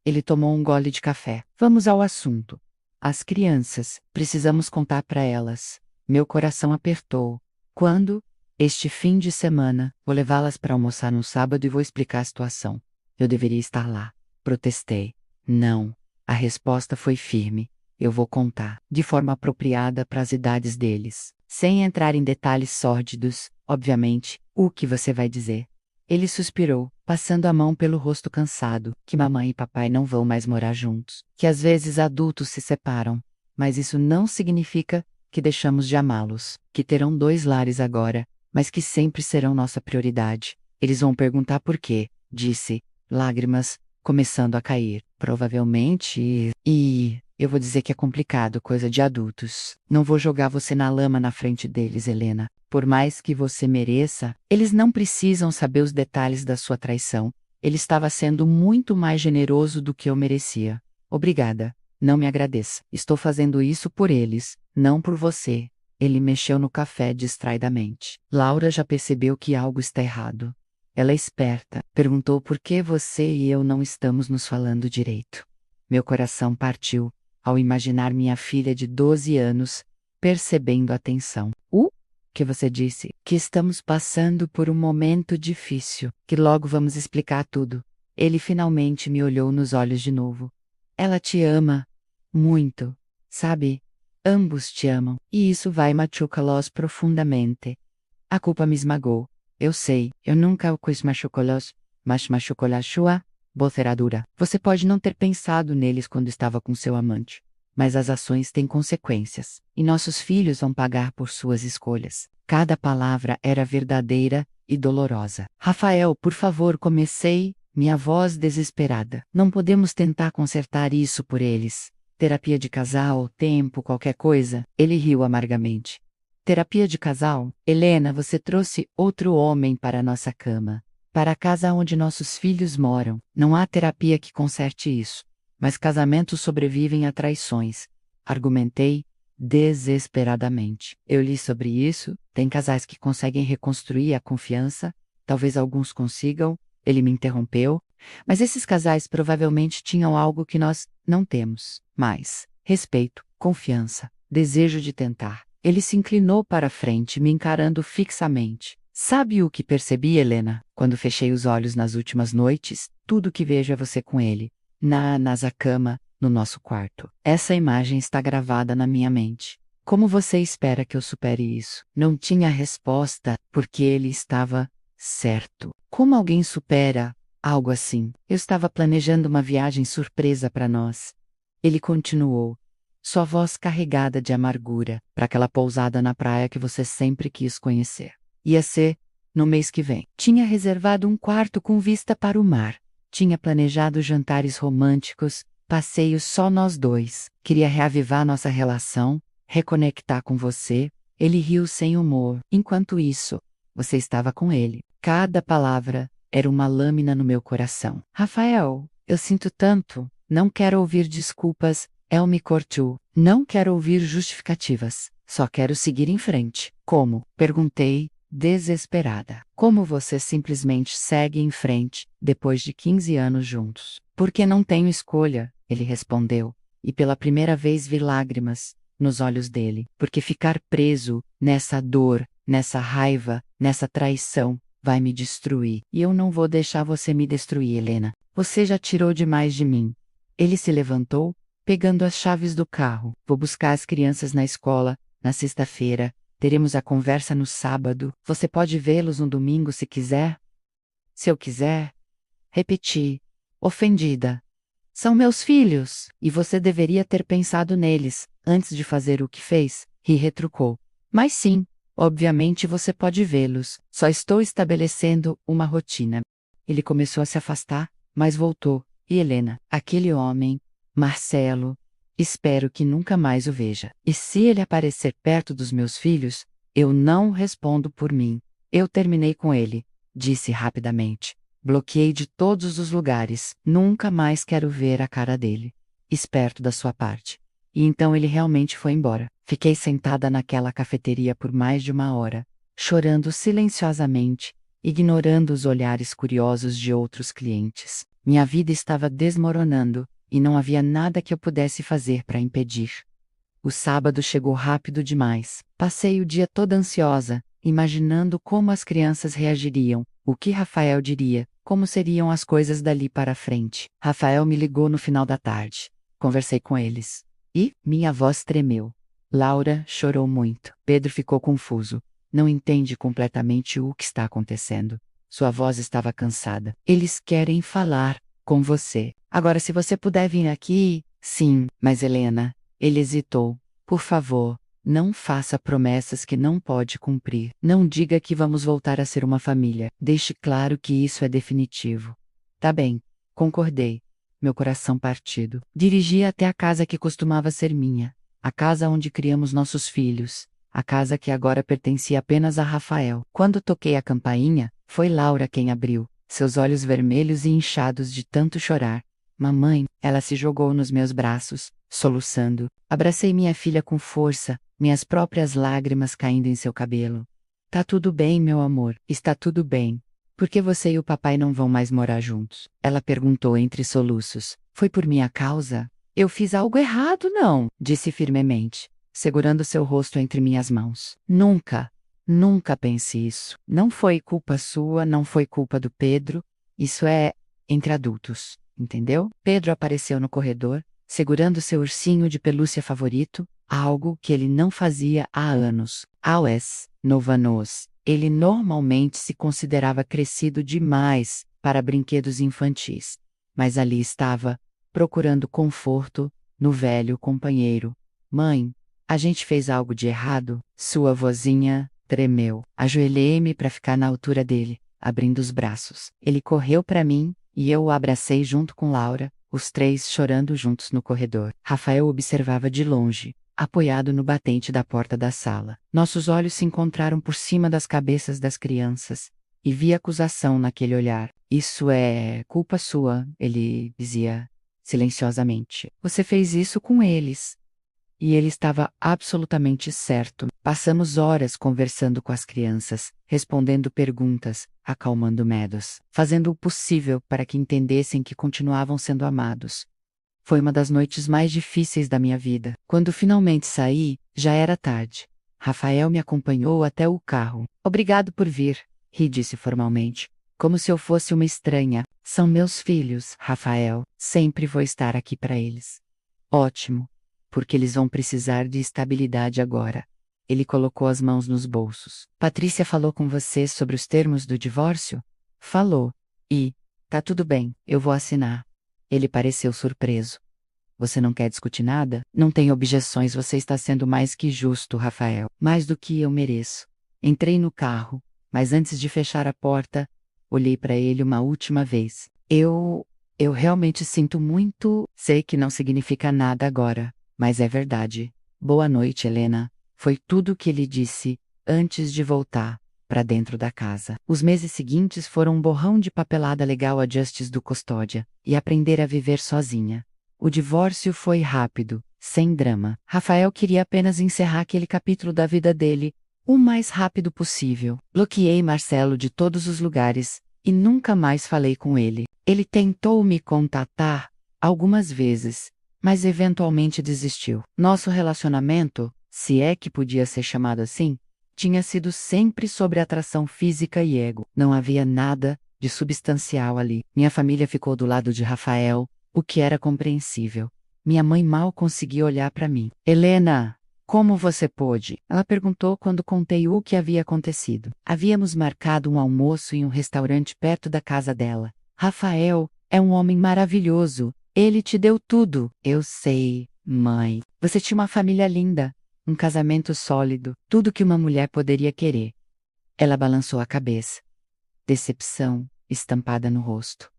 Ele tomou um gole de café. Vamos ao assunto. As crianças, precisamos contar para elas. Meu coração apertou. Quando? Este fim de semana, vou levá-las para almoçar no sábado e vou explicar a situação. Eu deveria estar lá. Protestei. Não. A resposta foi firme. Eu vou contar, de forma apropriada para as idades deles. Sem entrar em detalhes sórdidos, obviamente, o que você vai dizer. Ele suspirou, passando a mão pelo rosto cansado, que mamãe e papai não vão mais morar juntos, que às vezes adultos se separam, mas isso não significa que deixamos de amá-los, que terão 2 lares agora, mas que sempre serão nossa prioridade. Eles vão perguntar por quê, disse, lágrimas começando a cair. Provavelmente, eu vou dizer que é complicado, coisa de adultos. Não vou jogar você na lama na frente deles, Helena. Por mais que você mereça, eles não precisam saber os detalhes da sua traição. Ele estava sendo muito mais generoso do que eu merecia. Obrigada. Não me agradeça. Estou fazendo isso por eles, não por você. Ele mexeu no café distraidamente. Laura já percebeu que algo está errado. Ela é esperta. Perguntou por que você e eu não estamos nos falando direito. Meu coração partiu ao imaginar minha filha de 12 anos percebendo a tensão. Que você disse? Que estamos passando por um momento difícil, que logo vamos explicar tudo. Ele finalmente me olhou nos olhos de novo. Ela te ama muito, sabe? Ambos te amam, e isso vai machucá-los profundamente. A culpa me esmagou. Eu sei, eu nunca o quis machucá-los, mas machucou a sua voz dura. Você pode não ter pensado neles quando estava com seu amante, mas as ações têm consequências, e nossos filhos vão pagar por suas escolhas. Cada palavra era verdadeira e dolorosa. Rafael, por favor, comecei, minha voz desesperada. Não podemos tentar consertar isso por eles. Terapia de casal, tempo, qualquer coisa. Ele riu amargamente. Terapia de casal? Helena, você trouxe outro homem para a nossa cama. Para a casa onde nossos filhos moram. Não há terapia que conserte isso. Mas casamentos sobrevivem a traições. Argumentei, desesperadamente. Eu li sobre isso, tem casais que conseguem reconstruir a confiança, talvez alguns consigam, ele me interrompeu, mas esses casais provavelmente tinham algo que nós não temos mais: respeito, confiança, desejo de tentar. Ele se inclinou para a frente, me encarando fixamente. Sabe o que percebi, Helena, quando fechei os olhos nas últimas noites? Tudo que vejo é você com ele, na nossa cama, no nosso quarto. Essa imagem está gravada na minha mente. Como você espera que eu supere isso? Não tinha resposta, porque ele estava certo. Como alguém supera algo assim? Eu estava planejando uma viagem surpresa para nós. Ele continuou, sua voz carregada de amargura, para aquela pousada na praia que você sempre quis conhecer. Ia ser no mês que vem. Tinha reservado um quarto com vista para o mar. Tinha planejado jantares românticos, passeios só nós dois. Queria reavivar nossa relação, reconectar com você. Ele riu sem humor. Enquanto isso, você estava com ele. Cada palavra era uma lâmina no meu coração. Rafael, eu sinto tanto. Não quero ouvir desculpas. El me cortou. Não quero ouvir justificativas. Só quero seguir em frente. Como? Perguntei, desesperada. Como você simplesmente segue em frente, depois de 15 anos juntos? Porque não tenho escolha, ele respondeu. E pela primeira vez vi lágrimas nos olhos dele. Porque ficar preso nessa dor, nessa raiva, nessa traição, vai me destruir. E eu não vou deixar você me destruir, Helena. Você já tirou demais de mim. Ele se levantou, pegando as chaves do carro. Vou buscar as crianças na escola, na sexta-feira. Teremos a conversa no sábado. Você pode vê-los no domingo se quiser? Se eu quiser? Repeti, ofendida. São meus filhos, e você deveria ter pensado neles, antes de fazer o que fez, e retrucou. Mas sim, obviamente você pode vê-los, só estou estabelecendo uma rotina. Ele começou a se afastar, mas voltou, e Helena, aquele homem, Marcelo, espero que nunca mais o veja. E se ele aparecer perto dos meus filhos, eu não respondo por mim. Eu terminei com ele, disse rapidamente. Bloqueei de todos os lugares. Nunca mais quero ver a cara dele. Esperto da sua parte. E então ele realmente foi embora. Fiquei sentada naquela cafeteria por mais de uma hora, chorando silenciosamente, ignorando os olhares curiosos de outros clientes. Minha vida estava desmoronando, e não havia nada que eu pudesse fazer para impedir. O sábado chegou rápido demais. Passei o dia toda ansiosa, imaginando como as crianças reagiriam, o que Rafael diria, como seriam as coisas dali para frente. Rafael me ligou no final da tarde. Conversei com eles. E minha voz tremeu. Laura chorou muito. Pedro ficou confuso. Não entende completamente o que está acontecendo. Sua voz estava cansada. Eles querem falar com você. Agora, se você puder vir aqui... Sim, mas Helena... Ele hesitou. Por favor, não faça promessas que não pode cumprir. Não diga que vamos voltar a ser uma família. Deixe claro que isso é definitivo. Tá bem, concordei. Meu coração partido. Dirigi até a casa que costumava ser minha. A casa onde criamos nossos filhos. A casa que agora pertencia apenas a Rafael. Quando toquei a campainha, foi Laura quem abriu, seus olhos vermelhos e inchados de tanto chorar. Mamãe, ela se jogou nos meus braços, soluçando. Abracei minha filha com força, minhas próprias lágrimas caindo em seu cabelo. Tá tudo bem, meu amor, está tudo bem. Por que você e o papai não vão mais morar juntos? Ela perguntou entre soluços. Foi por minha causa? Eu fiz algo errado, não, disse firmemente, segurando seu rosto entre minhas mãos. Nunca, nunca pense isso. Não foi culpa sua, não foi culpa do Pedro. Isso é entre adultos. Entendeu? Pedro apareceu no corredor, segurando seu ursinho de pelúcia favorito, algo que ele não fazia há anos. Aues, novanos. Ele normalmente se considerava crescido demais para brinquedos infantis. Mas ali estava, procurando conforto, no velho companheiro. Mãe, a gente fez algo de errado? Sua vozinha tremeu. Ajoelhei-me para ficar na altura dele, abrindo os braços. Ele correu para mim, e eu o abracei junto com Laura, os três chorando juntos no corredor. Rafael observava de longe, apoiado no batente da porta da sala. Nossos olhos se encontraram por cima das cabeças das crianças, e vi acusação naquele olhar. Isso é culpa sua, ele dizia silenciosamente. Você fez isso com eles. E ele estava absolutamente certo. Passamos horas conversando com as crianças, respondendo perguntas, acalmando medos, fazendo o possível para que entendessem que continuavam sendo amados. Foi uma das noites mais difíceis da minha vida. Quando finalmente saí, já era tarde. Rafael me acompanhou até o carro. Obrigado por vir, Ri disse formalmente, como se eu fosse uma estranha. São meus filhos, Rafael. Sempre vou estar aqui para eles. Ótimo, porque eles vão precisar de estabilidade agora. Ele colocou as mãos nos bolsos. Patrícia falou com você sobre os termos do divórcio? Falou. E, tá tudo bem, eu vou assinar. Ele pareceu surpreso. Você não quer discutir nada? Não tem objeções, você está sendo mais que justo, Rafael. Mais do que eu mereço. Entrei no carro, mas antes de fechar a porta, olhei para ele uma última vez. Eu realmente sinto muito. Sei que não significa nada agora, mas é verdade. Boa noite, Helena. Foi tudo o que ele disse antes de voltar para dentro da casa. Os meses seguintes foram um borrão de papelada legal a Justice do Custódia e aprender a viver sozinha. O divórcio foi rápido, sem drama. Rafael queria apenas encerrar aquele capítulo da vida dele o mais rápido possível. Bloqueei Marcelo de todos os lugares e nunca mais falei com ele. Ele tentou me contatar algumas vezes, mas eventualmente desistiu. Nosso relacionamento, se é que podia ser chamado assim, tinha sido sempre sobre atração física e ego. Não havia nada de substancial ali. Minha família ficou do lado de Rafael, o que era compreensível. Minha mãe mal conseguia olhar para mim. Helena, como você pôde? Ela perguntou quando contei o que havia acontecido. Havíamos marcado um almoço em um restaurante perto da casa dela. Rafael é um homem maravilhoso. Ele te deu tudo. Eu sei, mãe. Você tinha uma família linda. Um casamento sólido, tudo que uma mulher poderia querer. Ela balançou a cabeça. Decepção estampada no rosto.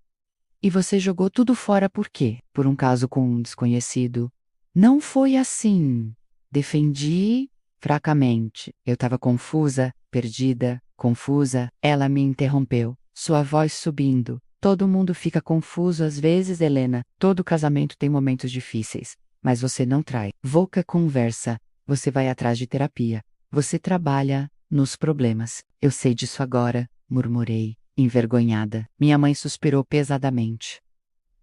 E você jogou tudo fora por quê? Por um caso com um desconhecido? Não foi assim. Defendi fracamente. Eu estava confusa, perdida, confusa. Ela me interrompeu, sua voz subindo. Todo mundo fica confuso às vezes, Helena. Todo casamento tem momentos difíceis. Mas você não trai. Volca conversa. Você vai atrás de terapia. Você trabalha nos problemas. Eu sei disso agora, murmurei, envergonhada. Minha mãe suspirou pesadamente.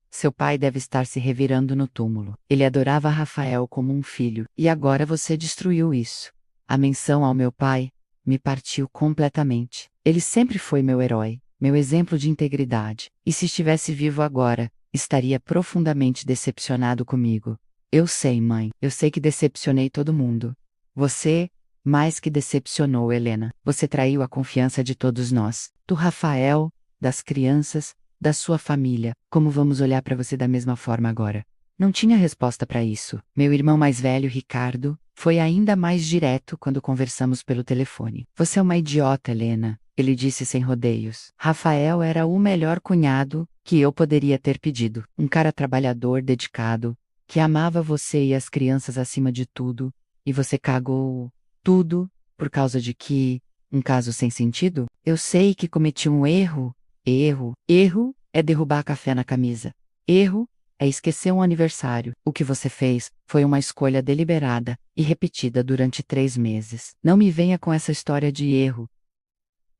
Seu pai deve estar se revirando no túmulo. Ele adorava Rafael como um filho. E agora você destruiu isso. A menção ao meu pai me partiu completamente. Ele sempre foi meu herói, meu exemplo de integridade. E se estivesse vivo agora, estaria profundamente decepcionado comigo. Eu sei, mãe. Eu sei que decepcionei todo mundo. Você, mais que decepcionou, Helena. Você traiu a confiança de todos nós. Do Rafael, das crianças, da sua família. Como vamos olhar para você da mesma forma agora? Não tinha resposta para isso. Meu irmão mais velho, Ricardo, foi ainda mais direto quando conversamos pelo telefone. Você é uma idiota, Helena. Ele disse sem rodeios. Rafael era o melhor cunhado que eu poderia ter pedido. Um cara trabalhador, dedicado, que amava você e as crianças acima de tudo, e você cagou tudo por causa de que um caso sem sentido? Eu sei que cometi um erro. Erro é derrubar café na camisa. Erro é esquecer um aniversário. O que você fez foi uma escolha deliberada e repetida durante 3 meses. Não me venha com essa história de erro.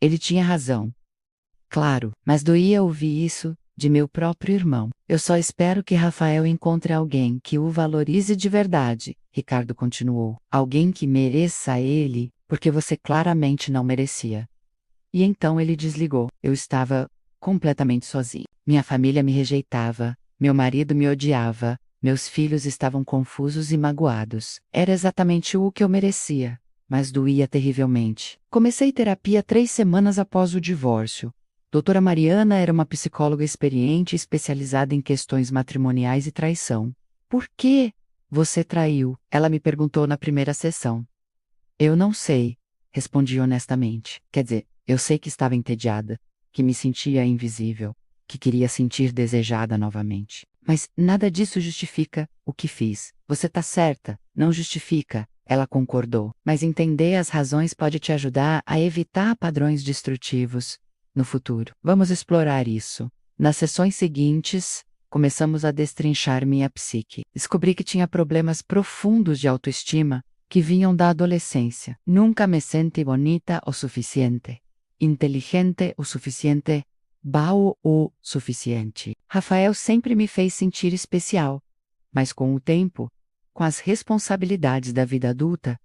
Ele tinha razão. Claro, mas doía ouvir isso de meu próprio irmão. Eu só espero que Rafael encontre alguém que o valorize de verdade, Ricardo continuou. Alguém que mereça ele, porque você claramente não merecia. E então ele desligou. Eu estava completamente sozinho. Minha família me rejeitava, meu marido me odiava, meus filhos estavam confusos e magoados. Era exatamente o que eu merecia, mas doía terrivelmente. Comecei terapia 3 semanas após o divórcio. Doutora Mariana era uma psicóloga experiente especializada em questões matrimoniais e traição. Por que você traiu? Ela me perguntou na primeira sessão. Eu não sei, respondi honestamente. Quer dizer, eu sei que estava entediada, que me sentia invisível, que queria sentir desejada novamente. Mas nada disso justifica o que fiz. Você tá certa, não justifica. Ela concordou. Mas entender as razões pode te ajudar a evitar padrões destrutivos no futuro. Vamos explorar isso. Nas sessões seguintes, Começamos a destrinchar minha psique. Descobri que tinha problemas profundos de autoestima que vinham da adolescência. Nunca me senti bonita o suficiente, inteligente o suficiente, boa o suficiente. Rafael sempre me fez sentir especial, mas com o tempo, com as responsabilidades da vida adulta,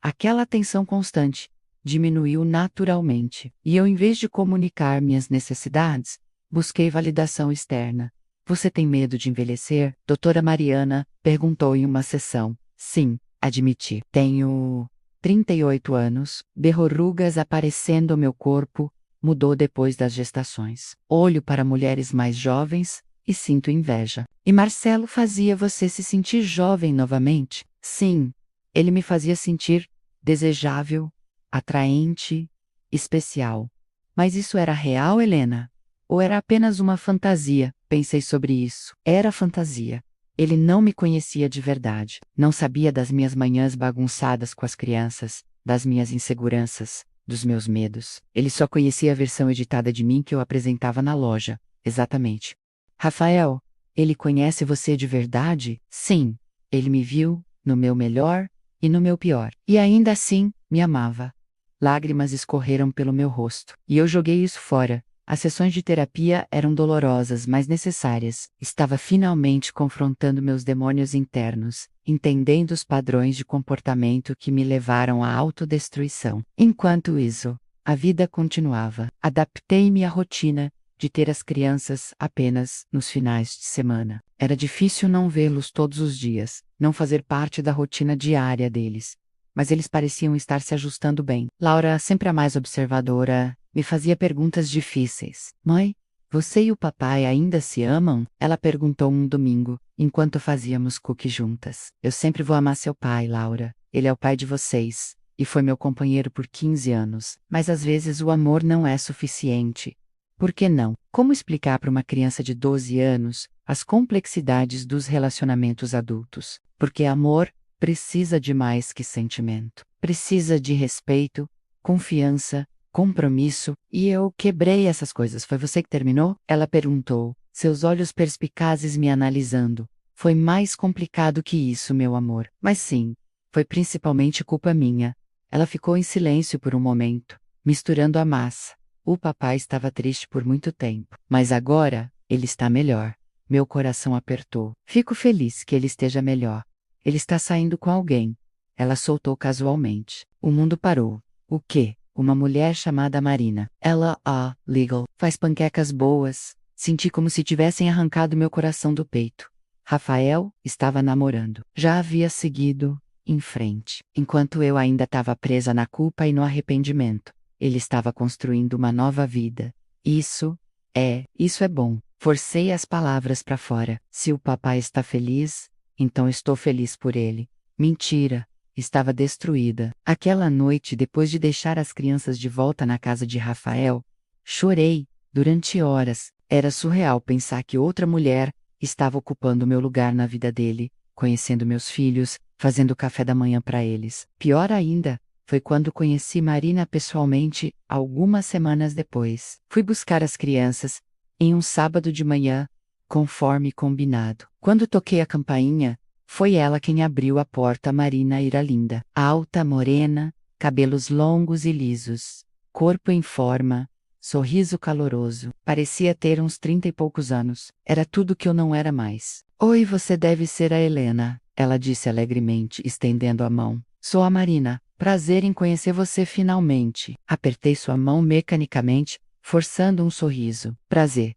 aquela atenção constante diminuiu naturalmente. E eu, em vez de comunicar minhas necessidades, busquei validação externa. Você tem medo de envelhecer? Doutora Mariana perguntou em uma sessão. Sim, admiti. Tenho 38 anos, verrugas aparecendo no meu corpo, mudou depois das gestações. Olho para mulheres mais jovens e sinto inveja. E Marcelo fazia você se sentir jovem novamente? Sim, ele me fazia sentir desejável, atraente, especial. Mas isso era real, Helena? Ou era apenas uma fantasia? Pensei sobre isso. Era fantasia. Ele não me conhecia de verdade. Não sabia das minhas manhãs bagunçadas com as crianças, das minhas inseguranças, dos meus medos. Ele só conhecia a versão editada de mim que eu apresentava na loja. Exatamente. Rafael, ele conhece você de verdade? Sim. Ele me viu, no meu melhor e no meu pior. E ainda assim, me amava. Lágrimas escorreram pelo meu rosto. E eu joguei isso fora. As sessões de terapia eram dolorosas, mas necessárias. Estava finalmente confrontando meus demônios internos, entendendo os padrões de comportamento que me levaram à autodestruição. Enquanto isso, a vida continuava. Adaptei-me à rotina de ter as crianças apenas nos finais de semana. Era difícil não vê-los todos os dias, não fazer parte da rotina diária deles. Mas eles pareciam estar se ajustando bem. Laura, sempre a mais observadora, me fazia perguntas difíceis. Mãe, você e o papai ainda se amam? Ela perguntou um domingo, enquanto fazíamos cookie juntas. Eu sempre vou amar seu pai, Laura. Ele é o pai de vocês, e foi meu companheiro por 15 anos. Mas às vezes o amor não é suficiente. Por que não? Como explicar para uma criança de 12 anos as complexidades dos relacionamentos adultos? Porque amor precisa de mais que sentimento. Precisa de respeito, confiança, compromisso. E eu quebrei essas coisas. Foi você que terminou? Ela perguntou, seus olhos perspicazes me analisando. Foi mais complicado que isso, meu amor. Mas sim, foi principalmente culpa minha. Ela ficou em silêncio por um momento, misturando a massa. O papai estava triste por muito tempo, mas agora ele está melhor. Meu coração apertou. Fico feliz que ele esteja melhor. Ele está saindo com alguém. Ela soltou casualmente. O mundo parou. O quê? Uma mulher chamada Marina. Ela, legal, faz panquecas boas. Senti como se tivessem arrancado meu coração do peito. Rafael estava namorando. Já havia seguido em frente. Enquanto eu ainda estava presa na culpa e no arrependimento, ele estava construindo uma nova vida. Isso é bom. Forcei as palavras para fora. Se o papai está feliz, então estou feliz por ele. Mentira. Estava destruída. Aquela noite, depois de deixar as crianças de volta na casa de Rafael, chorei durante horas. Era surreal pensar que outra mulher estava ocupando meu lugar na vida dele, conhecendo meus filhos, fazendo café da manhã para eles. Pior ainda, foi quando conheci Marina pessoalmente, algumas semanas depois. Fui buscar as crianças, em um sábado de manhã, conforme combinado. Quando toquei a campainha, foi ela quem abriu a porta. Marina era linda. Alta, morena, cabelos longos e lisos, corpo em forma, sorriso caloroso. Parecia ter uns 30 e poucos anos. Era tudo que eu não era mais. Oi, você deve ser a Helena, ela disse alegremente, estendendo a mão. Sou a Marina. Prazer em conhecer você finalmente. Apertei sua mão mecanicamente, forçando um sorriso. Prazer.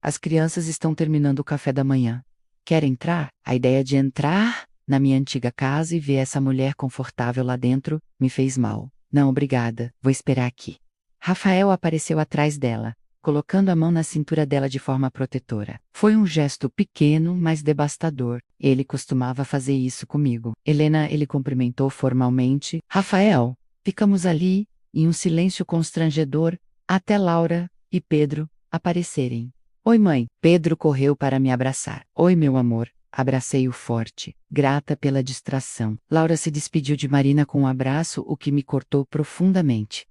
As crianças estão terminando o café da manhã. Quer entrar? A ideia de entrar na minha antiga casa e ver essa mulher confortável lá dentro me fez mal. Não, obrigada. Vou esperar aqui. Rafael apareceu atrás dela, colocando a mão na cintura dela de forma protetora. Foi um gesto pequeno, mas devastador. Ele costumava fazer isso comigo. Helena, ele cumprimentou formalmente. Rafael, ficamos ali, em um silêncio constrangedor, até Laura e Pedro aparecerem. Oi, mãe. Pedro correu para me abraçar. Oi, meu amor. Abracei-o forte, grata pela distração. Laura se despediu de Marina com um abraço, o que me cortou profundamente.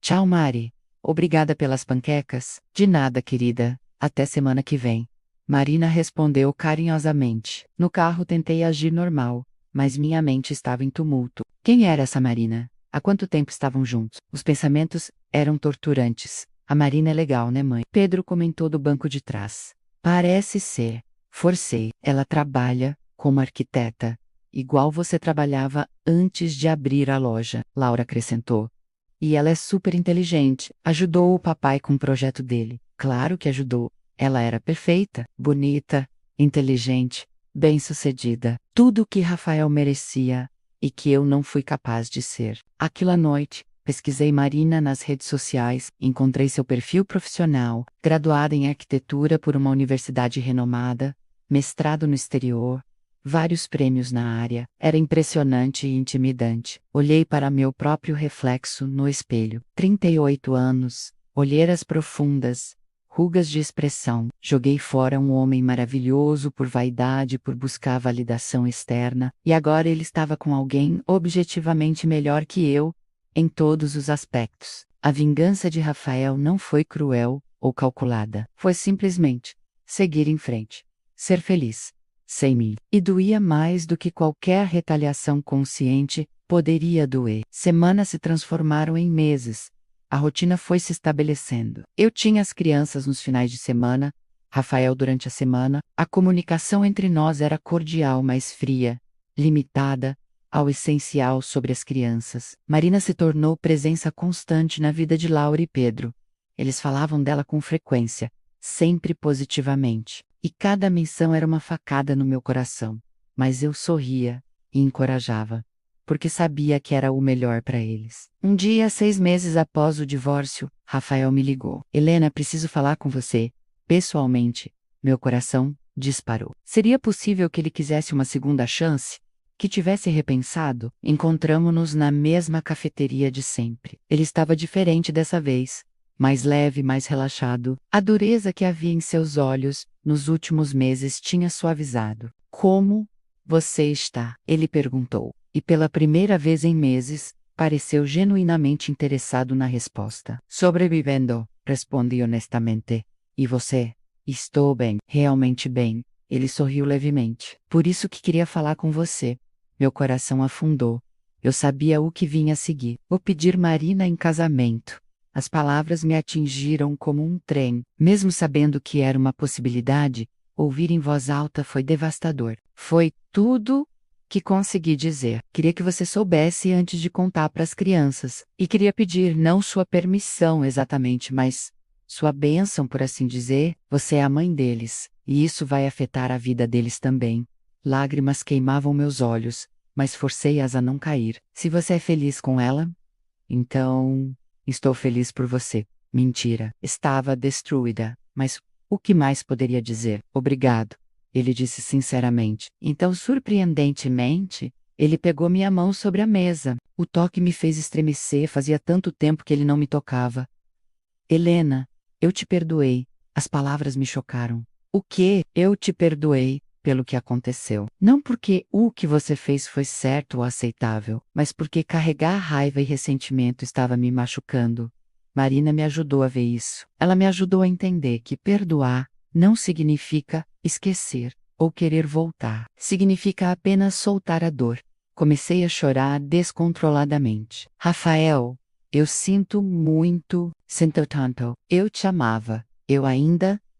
Tchau, Mari. Obrigada pelas panquecas. De nada, querida. Até semana que vem. Marina respondeu carinhosamente. No carro tentei agir normal, mas minha mente estava em tumulto. Quem era essa Marina? Há quanto tempo estavam juntos? Os pensamentos eram torturantes. A Marina é legal, né, mãe? Pedro comentou do banco de trás. Parece ser. Forcei. Ela trabalha como arquiteta, igual você trabalhava antes de abrir a loja, Laura acrescentou. E ela é super inteligente. Ajudou o papai com o projeto dele. Claro que ajudou. Ela era perfeita, bonita, inteligente, bem-sucedida. Tudo o que Rafael merecia e que eu não fui capaz de ser. Aquela noite, pesquisei Marina nas redes sociais, encontrei seu perfil profissional, graduada em arquitetura por uma universidade renomada, mestrado no exterior, vários prêmios na área. Era impressionante e intimidante. Olhei para meu próprio reflexo no espelho. 38 anos, olheiras profundas, rugas de expressão. Joguei fora um homem maravilhoso por vaidade, por buscar validação externa, e agora ele estava com alguém objetivamente melhor que eu, em todos os aspectos. A vingança de Rafael não foi cruel ou calculada. Foi simplesmente seguir em frente. Ser feliz. Sem mim. E doía mais do que qualquer retaliação consciente poderia doer. Semanas se transformaram em meses. A rotina foi se estabelecendo. Eu tinha as crianças nos finais de semana, Rafael durante a semana. A comunicação entre nós era cordial, mas fria, limitada ao essencial sobre as crianças. Marina se tornou presença constante na vida de Laura e Pedro. Eles falavam dela com frequência, sempre positivamente. E cada menção era uma facada no meu coração. Mas eu sorria e encorajava, porque sabia que era o melhor para eles. Um dia, 6 meses após o divórcio, Rafael me ligou. Helena, preciso falar com você. Pessoalmente. Meu coração disparou. Seria possível que ele quisesse uma segunda chance? Que tivesse repensado? Encontramo-nos na mesma cafeteria de sempre. Ele estava diferente dessa vez. Mais leve, mais relaxado. A dureza que havia em seus olhos, nos últimos meses, tinha suavizado. Como você está? Ele perguntou. E pela primeira vez em meses, pareceu genuinamente interessado na resposta. Sobrevivendo, respondi honestamente. E você? Estou bem, realmente bem. Ele sorriu levemente. Por isso que queria falar com você. Meu coração afundou. Eu sabia o que vinha a seguir. Vou pedir Marina em casamento. As palavras me atingiram como um trem. Mesmo sabendo que era uma possibilidade, ouvir em voz alta foi devastador. Foi tudo que consegui dizer. Queria que você soubesse antes de contar para as crianças. E queria pedir não sua permissão exatamente, mas sua bênção, por assim dizer. Você é a mãe deles, e isso vai afetar a vida deles também. Lágrimas queimavam meus olhos, mas forcei-as a não cair. Se você é feliz com ela, então estou feliz por você. Mentira. Estava destruída, mas o que mais poderia dizer? Obrigado. Ele disse sinceramente. Então, surpreendentemente, ele pegou minha mão sobre a mesa. O toque me fez estremecer, fazia tanto tempo que ele não me tocava. Helena, eu te perdoei. As palavras me chocaram. O quê? Eu te perdoei pelo que aconteceu. Não porque o que você fez foi certo ou aceitável, mas porque carregar raiva e ressentimento estava me machucando. Marina me ajudou a ver isso. Ela me ajudou a entender que perdoar não significa esquecer ou querer voltar. Significa apenas soltar a dor. Comecei a chorar descontroladamente. Rafael, eu sinto muito, sinto tanto. Eu te amava.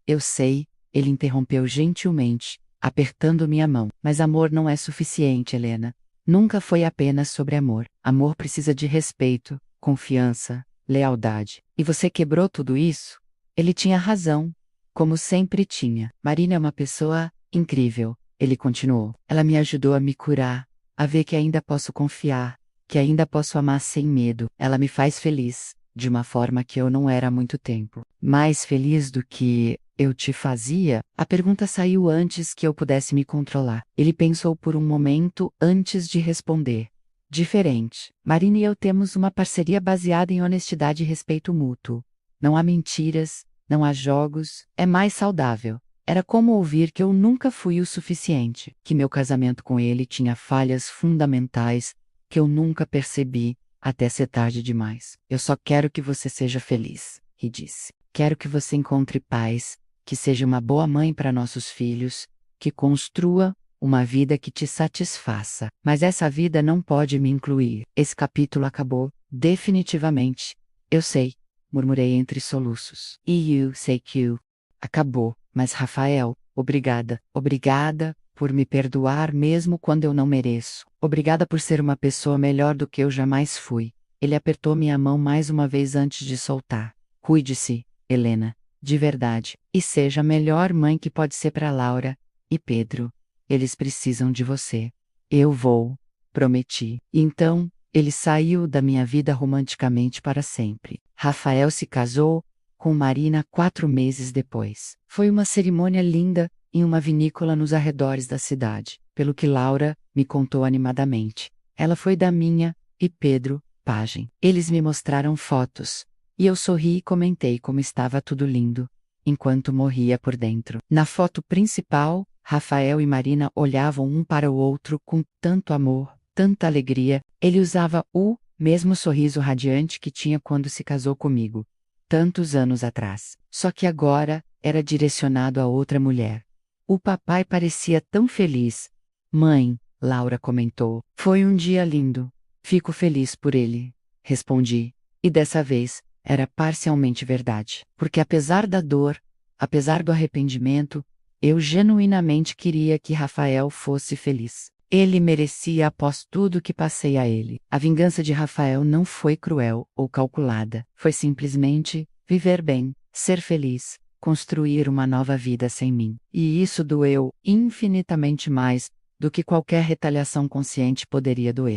Eu sei, ele interrompeu gentilmente, apertando minha mão. Mas amor não é suficiente, Helena. Nunca foi apenas sobre amor. Amor precisa de respeito, confiança, lealdade. E você quebrou tudo isso? Ele tinha razão, como sempre tinha. Marina é uma pessoa incrível, ele continuou. Ela me ajudou a me curar, a ver que ainda posso confiar, que ainda posso amar sem medo. Ela me faz feliz, de uma forma que eu não era há muito tempo. Mais feliz do que eu te fazia? A pergunta saiu antes que eu pudesse me controlar. Ele pensou por um momento antes de responder. Diferente. Marina e eu temos uma parceria baseada em honestidade e respeito mútuo. Não há mentiras, não há jogos, é mais saudável. Era como ouvir que eu nunca fui o suficiente, que meu casamento com ele tinha falhas fundamentais, que eu nunca percebi, até ser tarde demais. Eu só quero que você seja feliz, e disse. Quero que você encontre paz, que seja uma boa mãe para nossos filhos, que construa uma vida que te satisfaça. Mas essa vida não pode me incluir. Esse capítulo acabou, definitivamente. Eu sei, murmurei entre soluços. E eu sei que acabou, mas Rafael, obrigada, obrigada por me perdoar mesmo quando eu não mereço. Obrigada por ser uma pessoa melhor do que eu jamais fui. Ele apertou minha mão mais uma vez antes de soltar. Cuide-se, Helena, de verdade, e seja a melhor mãe que pode ser para Laura e Pedro. Eles precisam de você. Eu vou, prometi. Então, ele saiu da minha vida romanticamente para sempre. Rafael se casou com Marina 4 meses depois. Foi uma cerimônia linda em uma vinícola nos arredores da cidade, pelo que Laura me contou animadamente. Ela foi da minha e Pedro, pajem. Eles me mostraram fotos, e eu sorri e comentei como estava tudo lindo, enquanto morria por dentro. Na foto principal, Rafael e Marina olhavam um para o outro com tanto amor, tanta alegria. Ele usava o mesmo sorriso radiante que tinha quando se casou comigo, tantos anos atrás. Só que agora era direcionado a outra mulher. O papai parecia tão feliz. Mãe, Laura comentou, foi um dia lindo. Fico feliz por ele, respondi. E dessa vez, era parcialmente verdade. Porque apesar da dor, apesar do arrependimento, eu genuinamente queria que Rafael fosse feliz. Ele merecia após tudo que passei a ele. A vingança de Rafael não foi cruel ou calculada. Foi simplesmente viver bem, ser feliz, construir uma nova vida sem mim. E isso doeu infinitamente mais do que qualquer retaliação consciente poderia doer.